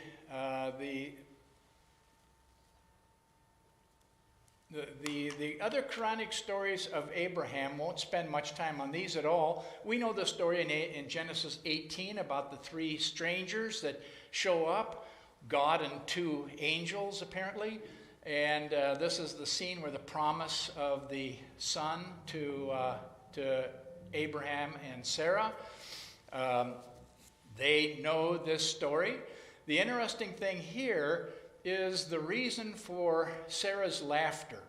other Quranic stories of Abraham, won't spend much time on these at all. We know the story in Genesis 18 about the three strangers that show up, God and two angels apparently, and this is the scene where the promise of the son to Abraham and Sarah. They know this story. The interesting thing here is the reason for Sarah's laughter.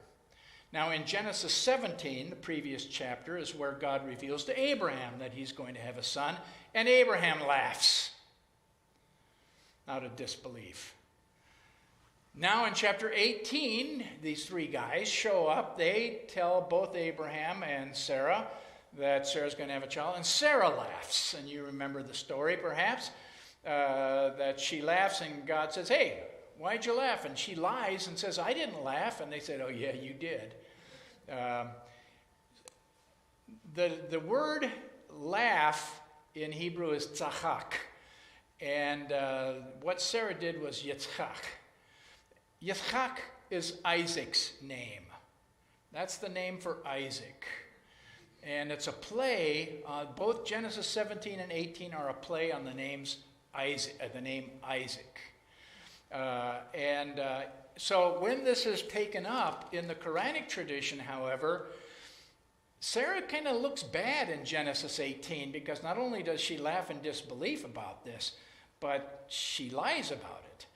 Now in Genesis 17, the previous chapter, is where God reveals to Abraham that he's going to have a son, and Abraham laughs out of disbelief. Now in chapter 18, these three guys show up. They tell both Abraham and Sarah that Sarah's going to have a child, and Sarah laughs. And you remember the story, perhaps, that she laughs, and God says, "Hey, why'd you laugh?" And she lies and says, "I didn't laugh." And they said, "Oh, yeah, you did." The word laugh in Hebrew is tzachak. And what Sarah did was Yitzchak. Yitzchak is Isaac's name. That's the name for Isaac. And it's a play, both Genesis 17 and 18 are a play on the name Isaac. So when this is taken up in the Quranic tradition, however, Sarah kind of looks bad in Genesis 18 because not only does she laugh in disbelief about this, but she lies about it.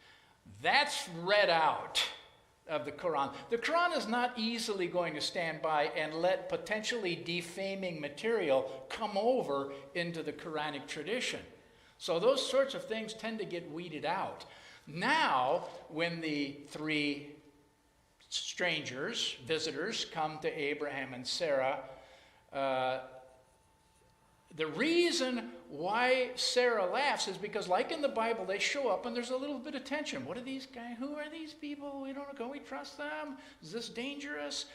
That's read out of the Quran. The Quran is not easily going to stand by and let potentially defaming material come over into the Quranic tradition. So those sorts of things tend to get weeded out. Now, when the three strangers, visitors, come to Abraham and Sarah, the reason why Sarah laughs is because, like in the Bible, they show up and there's a little bit of tension. What are these guys? Who are these people? We don't know. Can we trust them? Is this dangerous?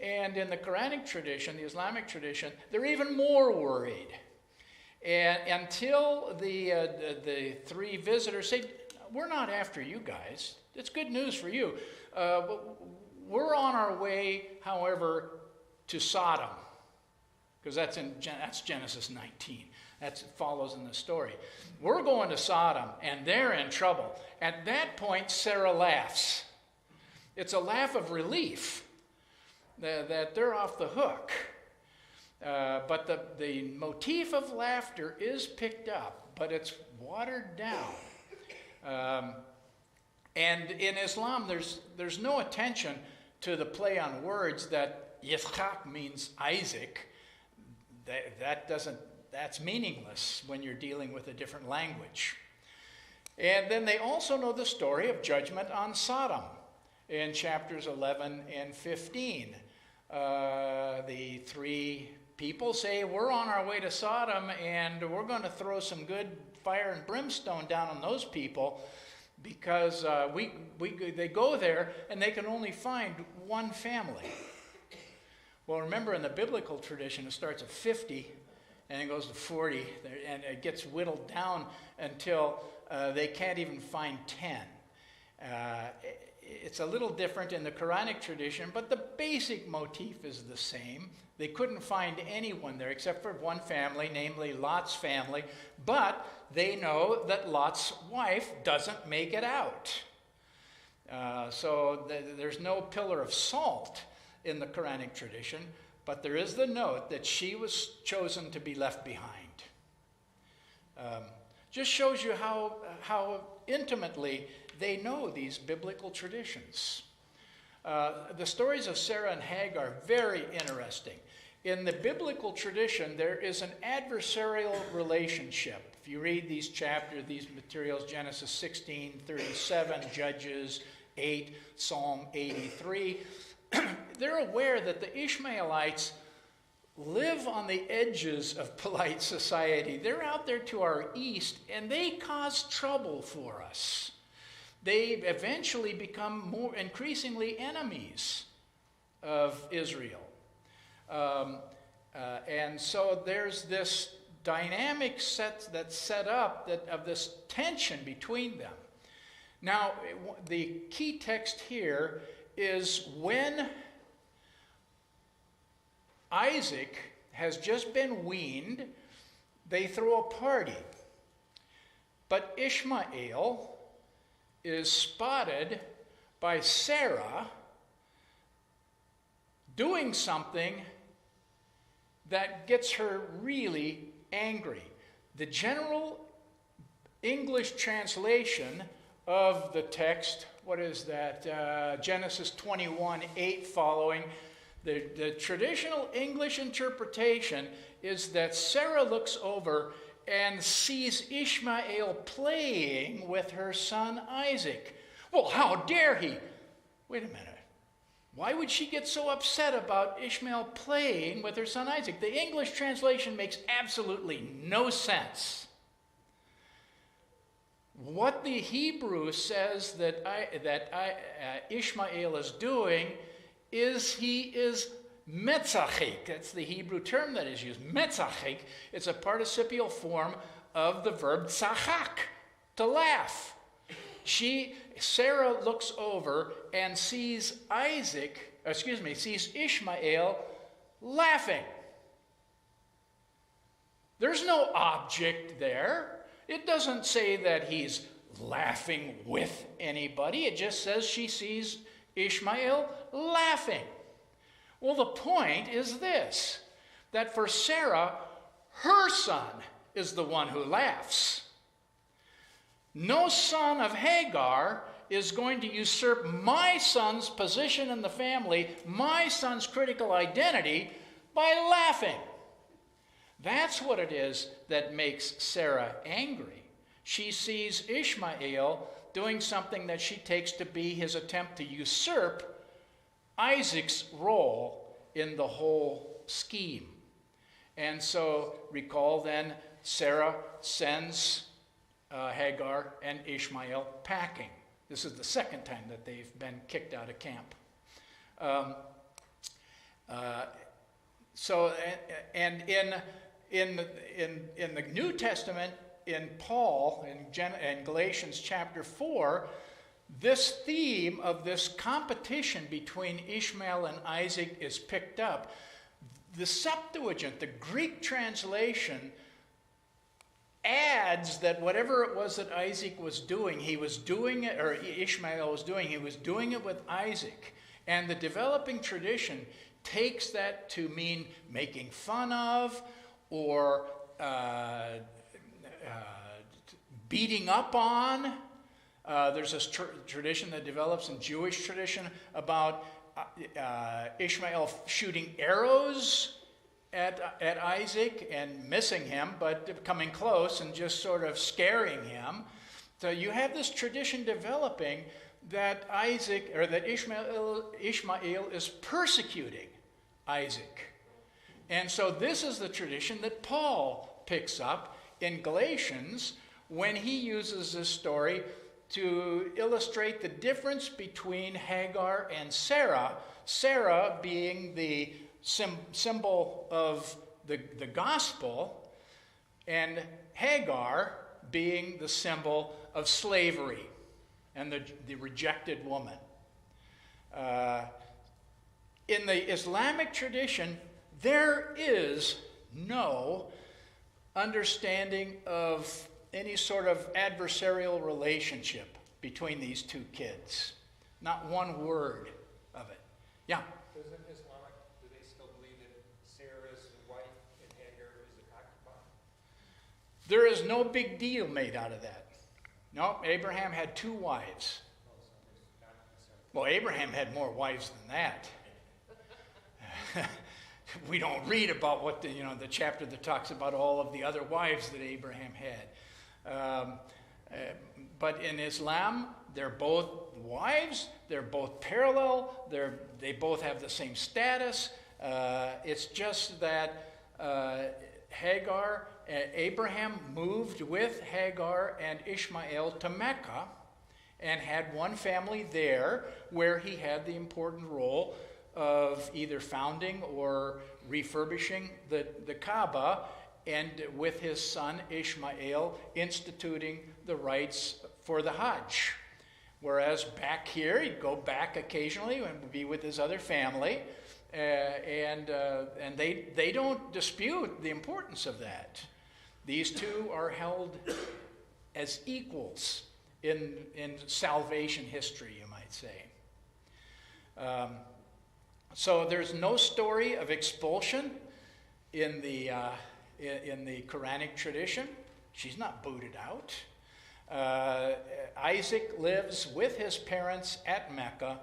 And in the Quranic tradition, the Islamic tradition, they're even more worried. And until the three visitors say, we're not after you guys. It's good news for you. But we're on our way, however, to Sodom. Because that's Genesis 19. That follows in the story. We're going to Sodom, and they're in trouble. At that point, Sarah laughs. It's a laugh of relief that they're off the hook. But the motif of laughter is picked up, but it's watered down. And in Islam, there's no attention to the play on words that Yitzchak means Isaac. That's meaningless when you're dealing with a different language. And then they also know the story of judgment on Sodom in chapters 11 and 15. The three people say, we're on our way to Sodom and we're going to throw some good fire and brimstone down on those people because they go there and they can only find one family. Well, remember, in the biblical tradition, it starts at 50 and it goes to 40, and it gets whittled down until they can't even find 10. It's a little different in the Quranic tradition, but the basic motif is the same. They couldn't find anyone there except for one family, namely Lot's family, but they know that Lot's wife doesn't make it out. So there's no pillar of salt in the Quranic tradition, but there is the note that she was chosen to be left behind. Just shows you how intimately they know these biblical traditions. The stories of Sarah and Hagar are very interesting. In the biblical tradition, there is an adversarial relationship. If you read these chapters, these materials, Genesis 16, 37, Judges 8, Psalm 83, they're aware that the Ishmaelites live on the edges of polite society. They're out there to our east, and they cause trouble for us. They eventually become more increasingly enemies of Israel. And so there's this dynamic that's set up of this tension between them. Now, the key text here is when Isaac has just been weaned, they throw a party. But Ishmael is spotted by Sarah doing something that gets her really angry. The general English translation of the text, what is that? Genesis 21:8 following. The traditional English interpretation is that Sarah looks over and sees Ishmael playing with her son Isaac. Well, how dare he? Wait a minute. Why would she get so upset about Ishmael playing with her son Isaac? The English translation makes absolutely no sense. What the Hebrew says that Ishmael is doing is he is metzachik. That's the Hebrew term that is used. Metzachik. It's a participial form of the verb tzachak, to laugh. Sarah looks over and sees Ishmael laughing. There's no object there. It doesn't say that he's laughing with anybody. It just says she sees Ishmael laughing. Well, the point is this, that for Sarah, her son is the one who laughs. No son of Hagar is going to usurp my son's position in the family, my son's critical identity, by laughing. That's what it is that makes Sarah angry. She sees Ishmael doing something that she takes to be his attempt to usurp Isaac's role in the whole scheme. And so, recall then, Sarah sends Hagar and Ishmael packing. This is the second time that they've been kicked out of camp. And in the New Testament, in Paul, in Galatians chapter 4, this theme of this competition between Ishmael and Isaac is picked up. The Septuagint, the Greek translation, adds that whatever it was that Isaac was doing, he was doing it, or Ishmael was doing, he was doing it with Isaac. And the developing tradition takes that to mean making fun of or beating up on. There's this tradition that develops in Jewish tradition about Ishmael shooting arrows at Isaac and missing him, but coming close and just sort of scaring him. So you have this tradition developing that Ishmael is persecuting Isaac. And so this is the tradition that Paul picks up in Galatians when he uses this story to illustrate the difference between Hagar and Sarah, Sarah being the symbol of the gospel, and Hagar being the symbol of slavery and the rejected woman. In the Islamic tradition, there is no understanding of any sort of adversarial relationship between these two kids. Not one word of it. Yeah? Doesn't Islamic, do they still believe that Sarah is the wife and Hagar is the concubine? There is no big deal made out of that. No, Abraham had 2 wives. Well, Abraham had more wives than that. We don't read about what the chapter that talks about all of the other wives that Abraham had. But in Islam, they're both wives, they're both parallel, they both have the same status. It's just that Abraham moved with Hagar and Ishmael to Mecca and had one family there where he had the important role of either founding or refurbishing the Kaaba, and with his son Ishmael instituting the rites for the Hajj. Whereas back here, he'd go back occasionally and be with his other family, and they don't dispute the importance of that. These two are held as equals in salvation history, you might say. So there's no story of expulsion in the Quranic tradition. She's not booted out. Isaac lives with his parents at Mecca,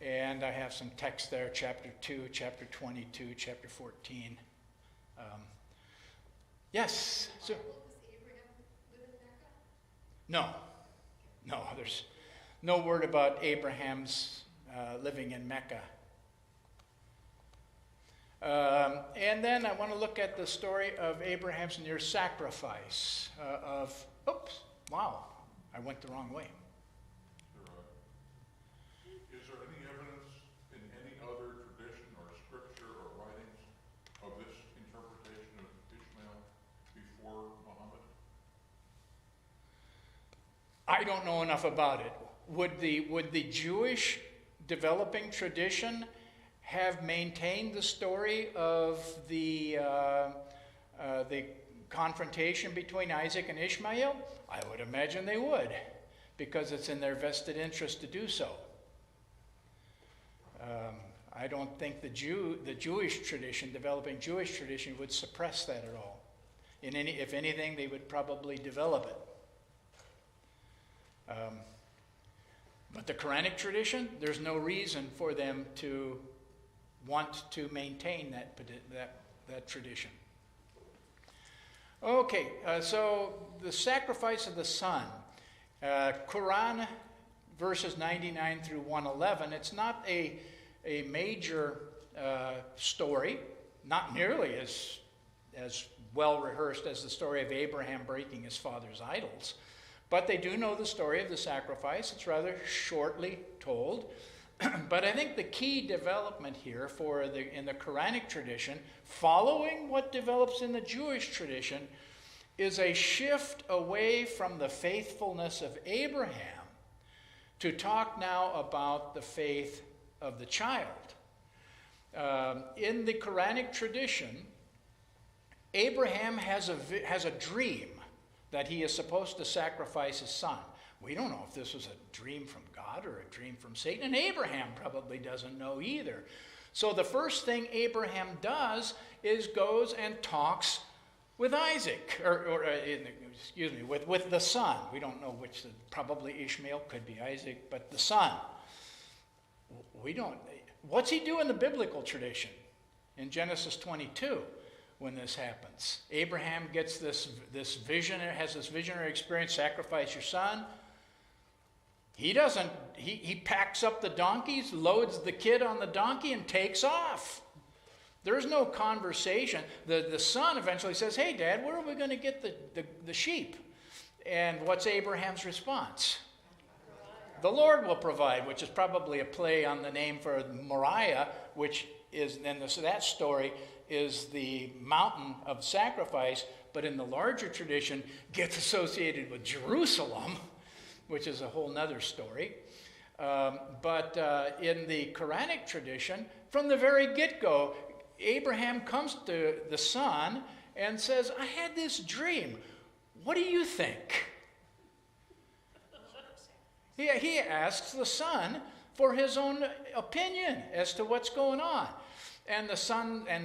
and I have some text there, chapter 2, chapter 22, chapter 14. Yes? So, Does Abraham live in Mecca? No, there's no word about Abraham's living in Mecca. And then I want to look at the story of Abraham's near sacrifice I went the wrong way. Is there any evidence in any other tradition or scripture or writings of this interpretation of Ishmael before Muhammad? I don't know enough about it. Would the Jewish developing tradition have maintained the story of the confrontation between Isaac and Ishmael? I would imagine they would, because it's in their vested interest to do so. I don't think the Jewish tradition, developing Jewish tradition, would suppress that at all. If anything, they would probably develop it. But the Quranic tradition, there's no reason for them to want to maintain that tradition. Okay, so the sacrifice of the son. Quran verses 99 through 111, it's not a major story, not nearly as well rehearsed as the story of Abraham breaking his father's idols. But they do know the story of the sacrifice. It's rather shortly told. But I think the key development here in the Quranic tradition, following what develops in the Jewish tradition, is a shift away from the faithfulness of Abraham to talk now about the faith of the child. In the Quranic tradition, Abraham has a dream that he is supposed to sacrifice his son. We don't know if this was a dream from God or a dream from Satan, and Abraham probably doesn't know either. So the first thing Abraham does is goes and talks with Isaac, with the son. We don't know which, probably Ishmael, could be Isaac, but the son. What's he do in the biblical tradition? In Genesis 22, when this happens, Abraham gets this vision, has this visionary experience, sacrifice your son. He packs up the donkeys, loads the kid on the donkey, and takes off. There's no conversation. The son eventually says, "Hey, Dad, where are we going to get the sheep?" And what's Abraham's response? "The Lord will provide," which is probably a play on the name for Moriah, which is, then that story is the mountain of sacrifice, but in the larger tradition gets associated with Jerusalem, which is a whole nother story. But in the Quranic tradition, from the very get-go, Abraham comes to the son and says, "I had this dream. What do you think?" He asks the son for his own opinion as to what's going on. And the son in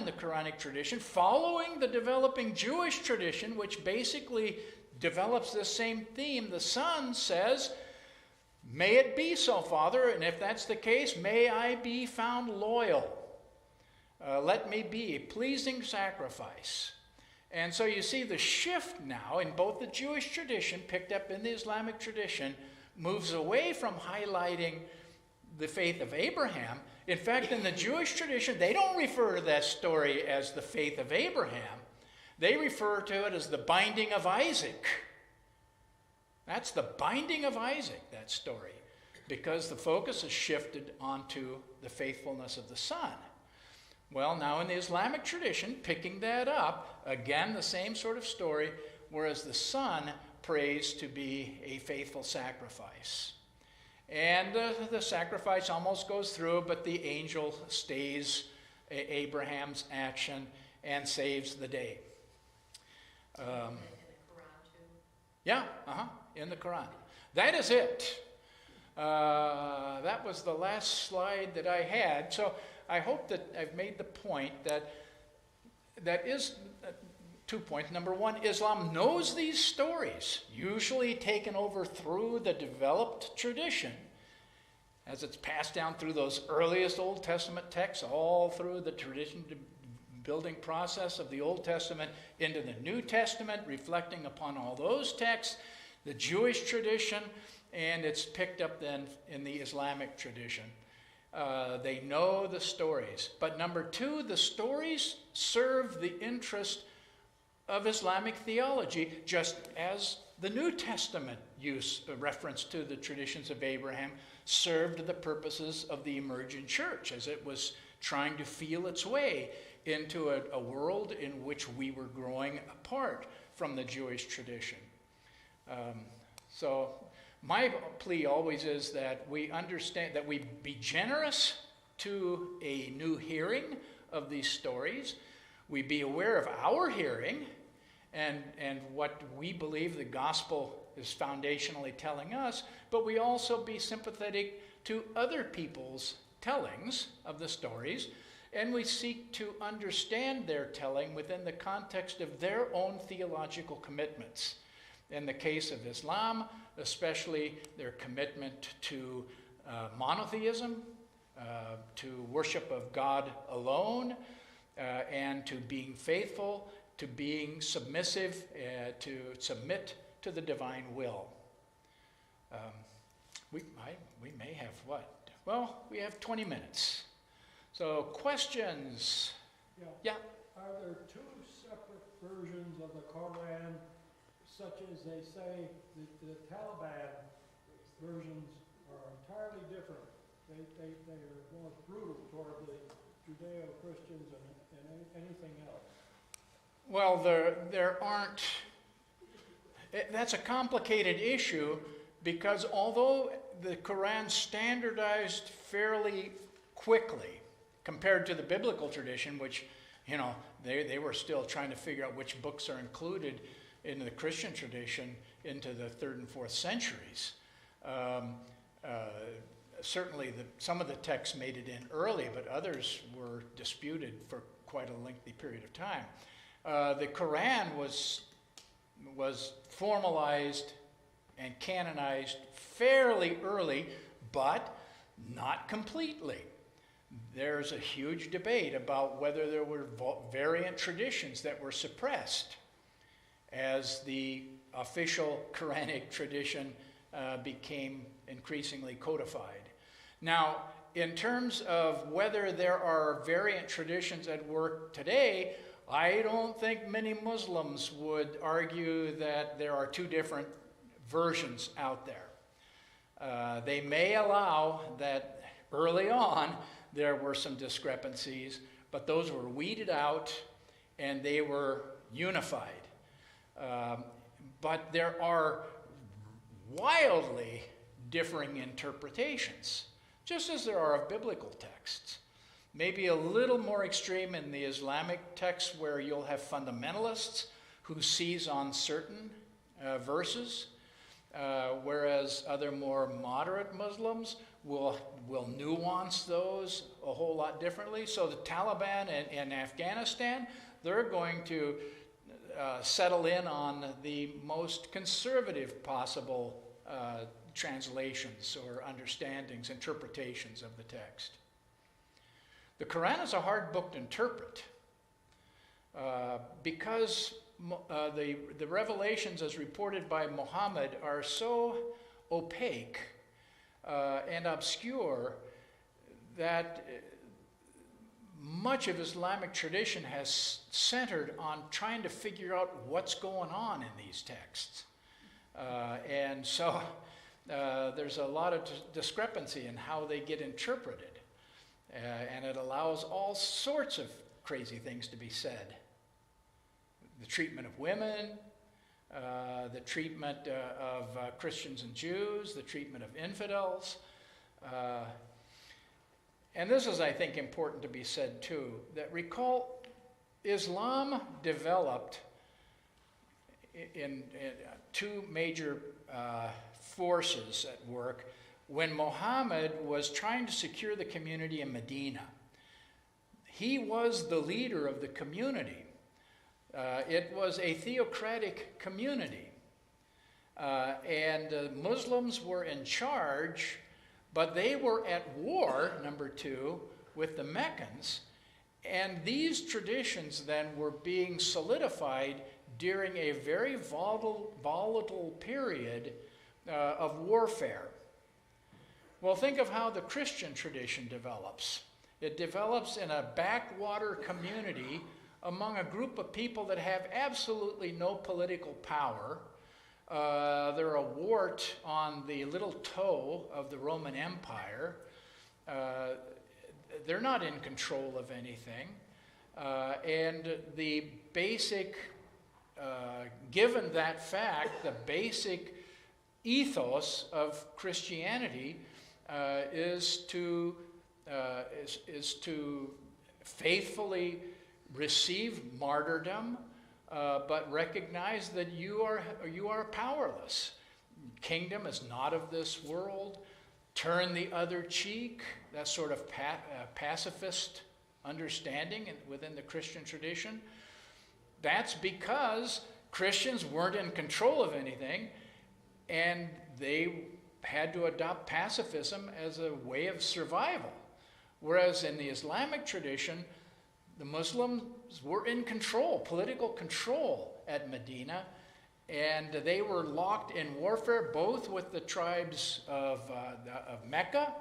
the Quranic tradition, following the developing Jewish tradition, which basically develops this same theme, the son says, "May it be so, Father, and if that's the case, may I be found loyal. Let me be a pleasing sacrifice." And so you see the shift now in both the Jewish tradition, picked up in the Islamic tradition, moves away from highlighting the faith of Abraham. In fact, in the Jewish tradition, they don't refer to that story as the faith of Abraham. They refer to it as the binding of Isaac. That's the binding of Isaac, that story, because the focus is shifted onto the faithfulness of the son. Well, now in the Islamic tradition, picking that up, again, the same sort of story, whereas the son prays to be a faithful sacrifice. And the sacrifice almost goes through, but the angel stays Abraham's action and saves the day. In the Quran too? Yeah, in the Quran. That is it. That was the last slide that I had. So I hope that I've made the point that is 2 points. Number one, Islam knows these stories, usually taken over through the developed tradition, as it's passed down through those earliest Old Testament texts, all through the tradition building process of the Old Testament into the New Testament, reflecting upon all those texts, the Jewish tradition, and it's picked up then in the Islamic tradition. They know the stories. But number two, the stories serve the interest of Islamic theology, just as the New Testament reference to the traditions of Abraham served the purposes of the emergent church as it was trying to feel its way into a world in which we were growing apart from the Jewish tradition. So my plea always is that we understand, that we be generous to a new hearing of these stories. We be aware of our hearing and what we believe the gospel is foundationally telling us, but we also be sympathetic to other people's tellings of the stories, and we seek to understand their telling within the context of their own theological commitments. In the case of Islam, especially their commitment to monotheism, to worship of God alone, and to being faithful, to being submissive, to submit to the divine will. We may have what? Well, we have 20 minutes. So questions? Yeah. Are there two separate versions of the Quran, such as they say that the Taliban versions are entirely different? They are more brutal toward the Judeo-Christians and anything else. Well, there aren't. That's a complicated issue because although the Quran standardized fairly quickly compared to the biblical tradition, which, you know, they were still trying to figure out which books are included in the Christian tradition into the 3rd and 4th centuries. Certainly some of the texts made it in early, but others were disputed for quite a lengthy period of time. The Quran was formalized and canonized fairly early, but not completely. There's a huge debate about whether there were variant traditions that were suppressed as the official Quranic tradition became increasingly codified. Now, in terms of whether there are variant traditions at work today, I don't think many Muslims would argue that there are two different versions out there. They may allow that early on there were some discrepancies, but those were weeded out and they were unified. But there are wildly differing interpretations, just as there are of biblical texts. Maybe a little more extreme in the Islamic texts where you'll have fundamentalists who seize on certain verses, whereas other more moderate Muslims will nuance those a whole lot differently. So the Taliban in Afghanistan, they're going to settle in on the most conservative possible translations or understandings, interpretations of the text. The Quran is a hard book to interpret because the revelations as reported by Muhammad are so opaque and obscure that much of Islamic tradition has centered on trying to figure out what's going on in these texts. And so there's a lot of discrepancy in how they get interpreted. And it allows all sorts of crazy things to be said. The treatment of women, the treatment of Christians and Jews, the treatment of infidels. And this is, I think, important to be said too, that recall Islam developed in two major forces at work when Muhammad was trying to secure the community in Medina. He was the leader of the community. It was a theocratic community. And Muslims were in charge, but they were at war, number two, with the Meccans. And these traditions then were being solidified during a very volatile period of warfare. Well, think of how the Christian tradition develops. It develops in a backwater community among a group of people that have absolutely no political power. They're a wart on the little toe of the Roman Empire. They're not in control of anything. And the basic, given that fact, the basic ethos of Christianity is to faithfully receive martyrdom, but recognize that you are powerless. Kingdom is not of this world. Turn the other cheek. That sort of pacifist understanding within the Christian tradition. That's because Christians weren't in control of anything, and they had to adopt pacifism as a way of survival. Whereas in the Islamic tradition, the Muslims were in control, political control at Medina, and they were locked in warfare both with the tribes of Mecca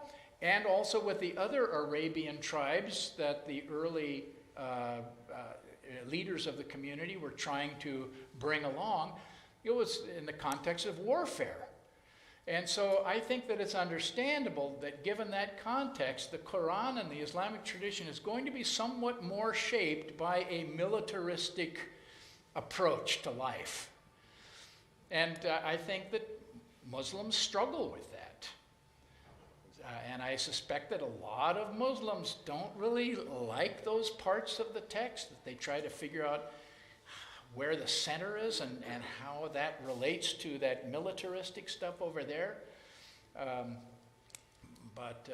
and also with the other Arabian tribes that the early leaders of the community were trying to bring along. It was in the context of warfare. And so I think that it's understandable that given that context, the Quran and the Islamic tradition is going to be somewhat more shaped by a militaristic approach to life. And I think that Muslims struggle with that. And I suspect that a lot of Muslims don't really like those parts of the text, that they try to figure out where the center is and how that relates to that militaristic stuff over there. But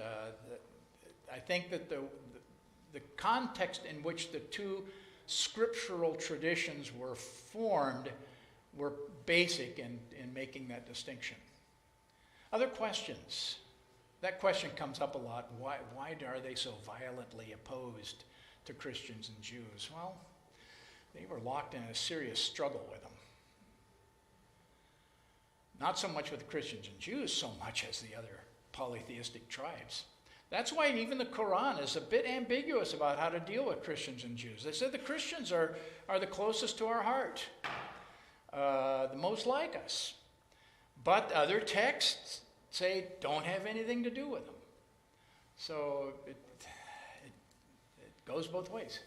I think that the context in which the two scriptural traditions were formed were basic in making that distinction. Other questions? That question comes up a lot. Why are they so violently opposed to Christians and Jews? Well, they were locked in a serious struggle with them. Not so much with the Christians and Jews so much as the other polytheistic tribes. That's why even the Quran is a bit ambiguous about how to deal with Christians and Jews. They said the Christians are the closest to our heart, the most like us. But other texts say don't have anything to do with them. So it goes both ways.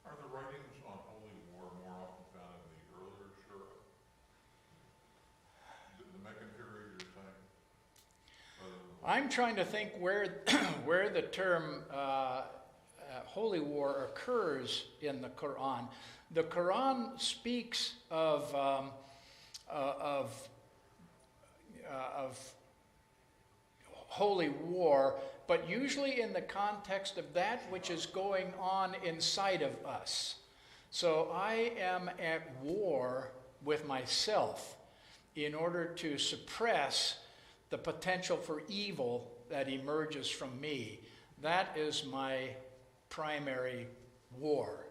Are the writings on holy war more often found in the earlier Shura? The Meccan period, you're saying? I'm trying to think where the term holy war occurs in the Quran. The Quran speaks of holy war, but usually in the context of that which is going on inside of us. So I am at war with myself in order to suppress the potential for evil that emerges from me. That is my primary war.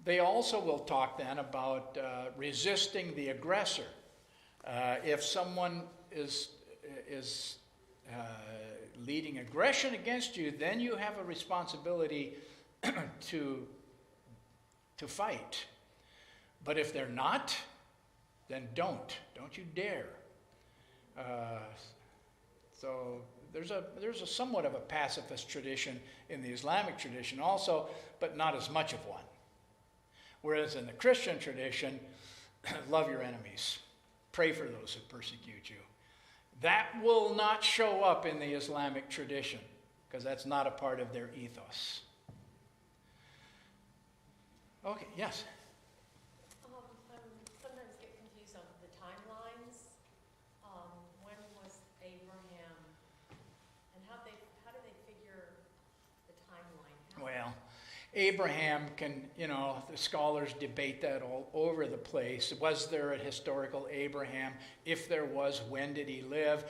They also will talk then about resisting the aggressor. If someone is leading aggression against you, then you have a responsibility to fight. But if they're not, then don't you dare. So there's a somewhat of a pacifist tradition in the Islamic tradition also, but not as much of one. Whereas in the Christian tradition, love your enemies, pray for those who persecute you. That will not show up in the Islamic tradition because that's not a part of their ethos. Okay, yes? I sometimes get confused on the timelines. When was Abraham, and how do they figure the timeline? Well, Abraham the scholars debate that all over the place. Was there a historical Abraham? If there was, when did he live?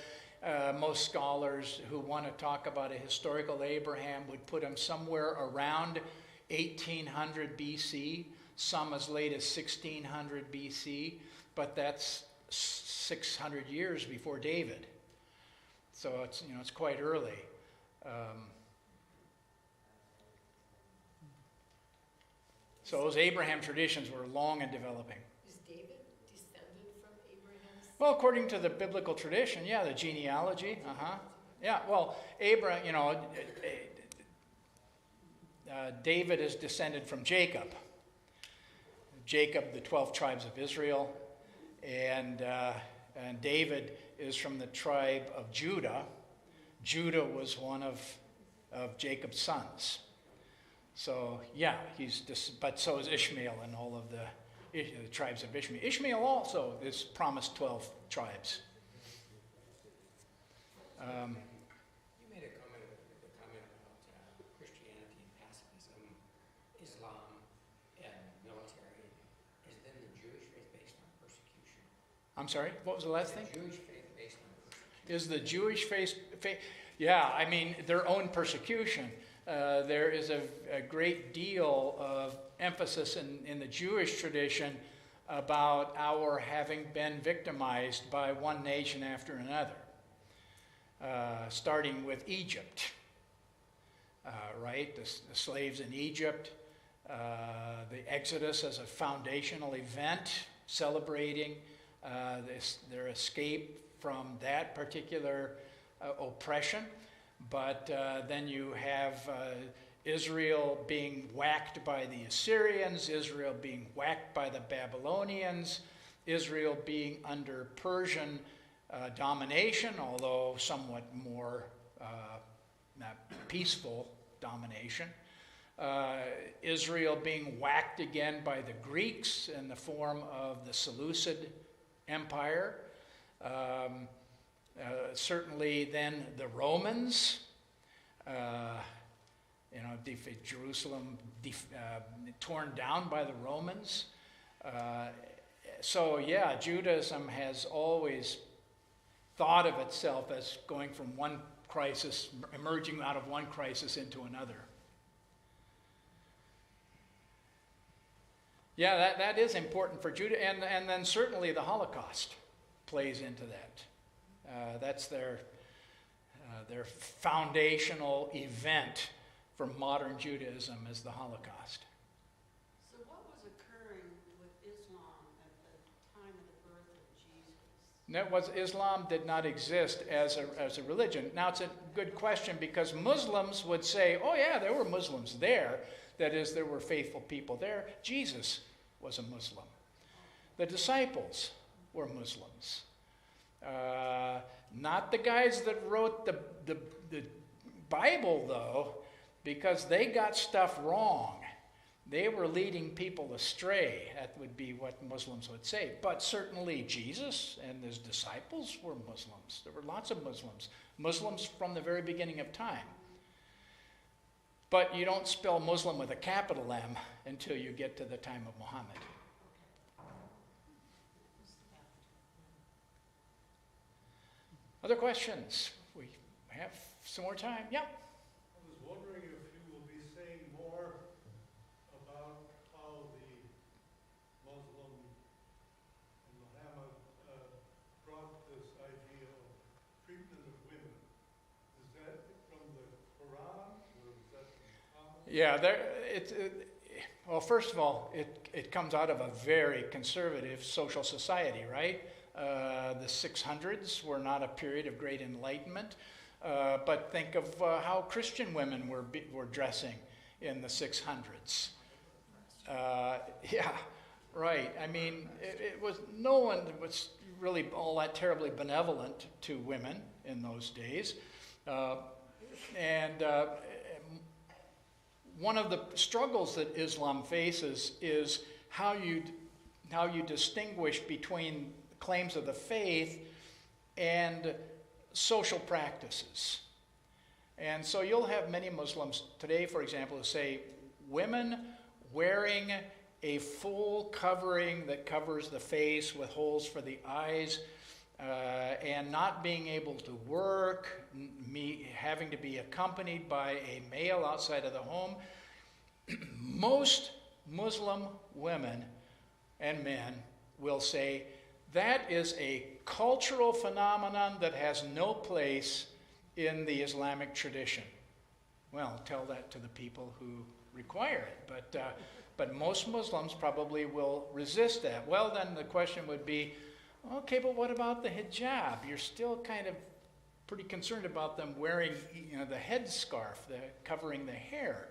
Most scholars who want to talk about a historical Abraham would put him somewhere around 1800 BC, some as late as 1600 BC, but that's 600 years before David. So it's quite early. So those Abraham traditions were long in developing. Is David descended from Abraham's? Well, according to the biblical tradition, yeah, the genealogy, yeah. Well, David is descended from Jacob. Jacob, the 12 tribes of Israel, and David is from the tribe of Judah. Judah was one of Jacob's sons. So yeah, but so is Ishmael and all of the tribes of Ishmael. Ishmael also is promised 12 tribes. You made a comment about Christianity and pacifism, Islam and military. Is then the Jewish faith based on persecution? I'm I'm sorry, what was the last thing? Jewish faith based on persecution. Is the Jewish faith, yeah, I mean, their own persecution. There is a great deal of emphasis in the Jewish tradition about our having been victimized by one nation after another, starting with Egypt, right? The slaves in Egypt, the Exodus as a foundational event, celebrating their escape from that particular oppression. But then you have Israel being whacked by the Assyrians, Israel being whacked by the Babylonians, Israel being under Persian domination, although somewhat more peaceful domination. Israel being whacked again by the Greeks in the form of the Seleucid Empire. Certainly then the Romans, Jerusalem torn down by the Romans. So yeah, Judaism has always thought of itself as going from one crisis, emerging out of one crisis into another. Yeah, that is important for Judah, and then certainly the Holocaust plays into that. That's their foundational event for modern Judaism is the Holocaust. So what was occurring with Islam at the time of the birth of Jesus? Islam did not exist as a religion. Now it's a good question because Muslims would say, oh yeah, there were Muslims there. That is, there were faithful people there. Jesus was a Muslim. The disciples were Muslims. Not the guys that wrote the Bible, though, because they got stuff wrong. They were leading people astray. That would be what Muslims would say. But certainly Jesus and his disciples were Muslims. There were lots of Muslims. Muslims from the very beginning of time. But you don't spell Muslim with a capital M until you get to the time of Muhammad. Other questions? We have some more time. Yeah. I was wondering if you will be saying more about how the Muslim and Muhammad brought this idea of treatment of women. Is that from the Quran or is that from Muhammad? Yeah, well, first of all, it comes out of a very conservative social society, right? The 600s were not a period of great enlightenment, but think of how Christian women were dressing in the 600s. Yeah, right. I mean, it was no one was really all that terribly benevolent to women in those days, and one of the struggles that Islam faces is how you distinguish between claims of the faith and social practices. And so you'll have many Muslims today, for example, who say women wearing a full covering that covers the face with holes for the eyes, and not being able to work, having to be accompanied by a male outside of the home. Most Muslim women and men will say that is a cultural phenomenon that has no place in the Islamic tradition. Well, tell that to the people who require it, but most Muslims probably will resist that. Well, then the question would be, okay, but what about the hijab? You're still kind of pretty concerned about them wearing, the headscarf, covering the hair.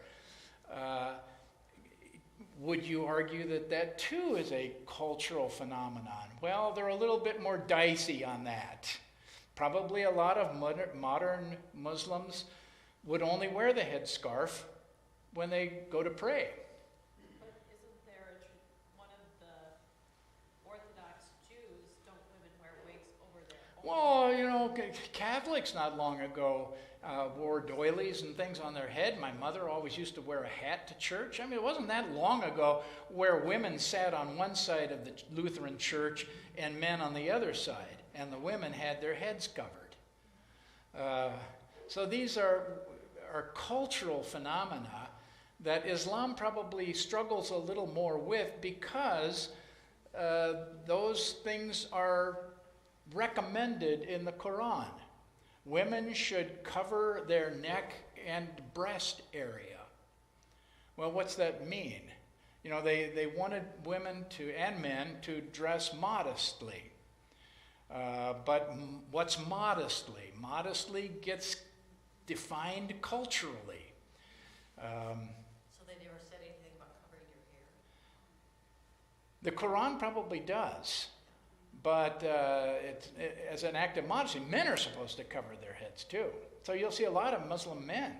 Would you argue that that too is a cultural phenomenon? Well, they're a little bit more dicey on that. Probably a lot of modern Muslims would only wear the headscarf when they go to pray. But isn't there one of the Orthodox Jews, don't women wear wigs over their own Well, you know, Catholics not long ago wore doilies and things on their head. My mother always used to wear a hat to church. I mean, it wasn't that long ago where women sat on one side of the Lutheran church and men on the other side, and the women had their heads covered. So these are cultural phenomena that Islam probably struggles a little more with, because those things are recommended in the Quran. Women should cover their neck and breast area. Well, what's that mean? You know, they wanted women and men to dress modestly. But what's modestly? Modestly gets defined culturally. So they never said anything about covering your hair? The Quran probably does. But as an act of modesty, men are supposed to cover their heads too. So you'll see a lot of Muslim men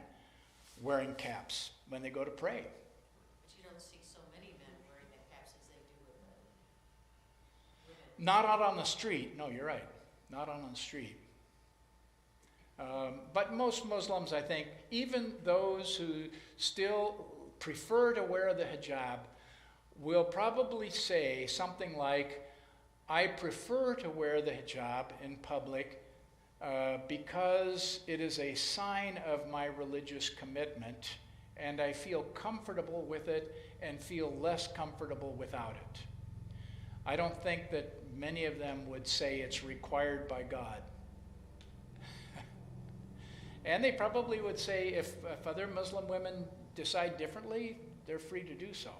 wearing caps when they go to pray. But you don't see so many men wearing the caps as they do with the women. Not out on the street. No, you're right. Not on the street. But most Muslims, I think, even those who still prefer to wear the hijab, will probably say something like, I prefer to wear the hijab in public because it is a sign of my religious commitment, and I feel comfortable with it and feel less comfortable without it. I don't think that many of them would say it's required by God. And they probably would say if other Muslim women decide differently, they're free to do so.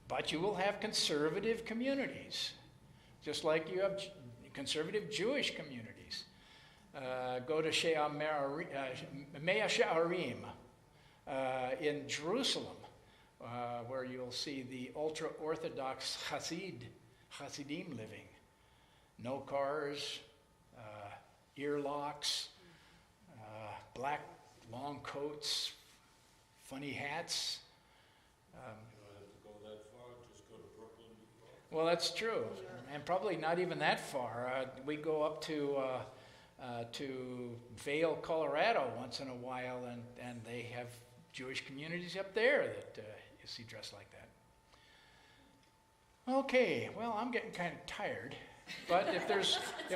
But you will have conservative communities, just like you have conservative Jewish communities. Go to Mea She'arim in Jerusalem, where you'll see the ultra-Orthodox Hasidim living. No cars, ear locks, black long coats, funny hats. Well, that's true, and probably not even that far. We go up to Vail, Colorado once in a while, and they have Jewish communities up there that you see dressed like that. Okay, well, I'm getting kind of tired, but if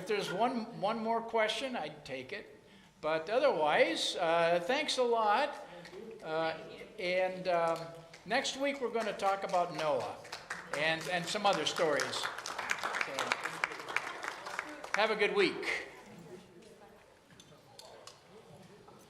there's one more question, I'd take it. But otherwise, thanks a lot. And next week we're going to talk about Noah and some other stories. So, have a good week.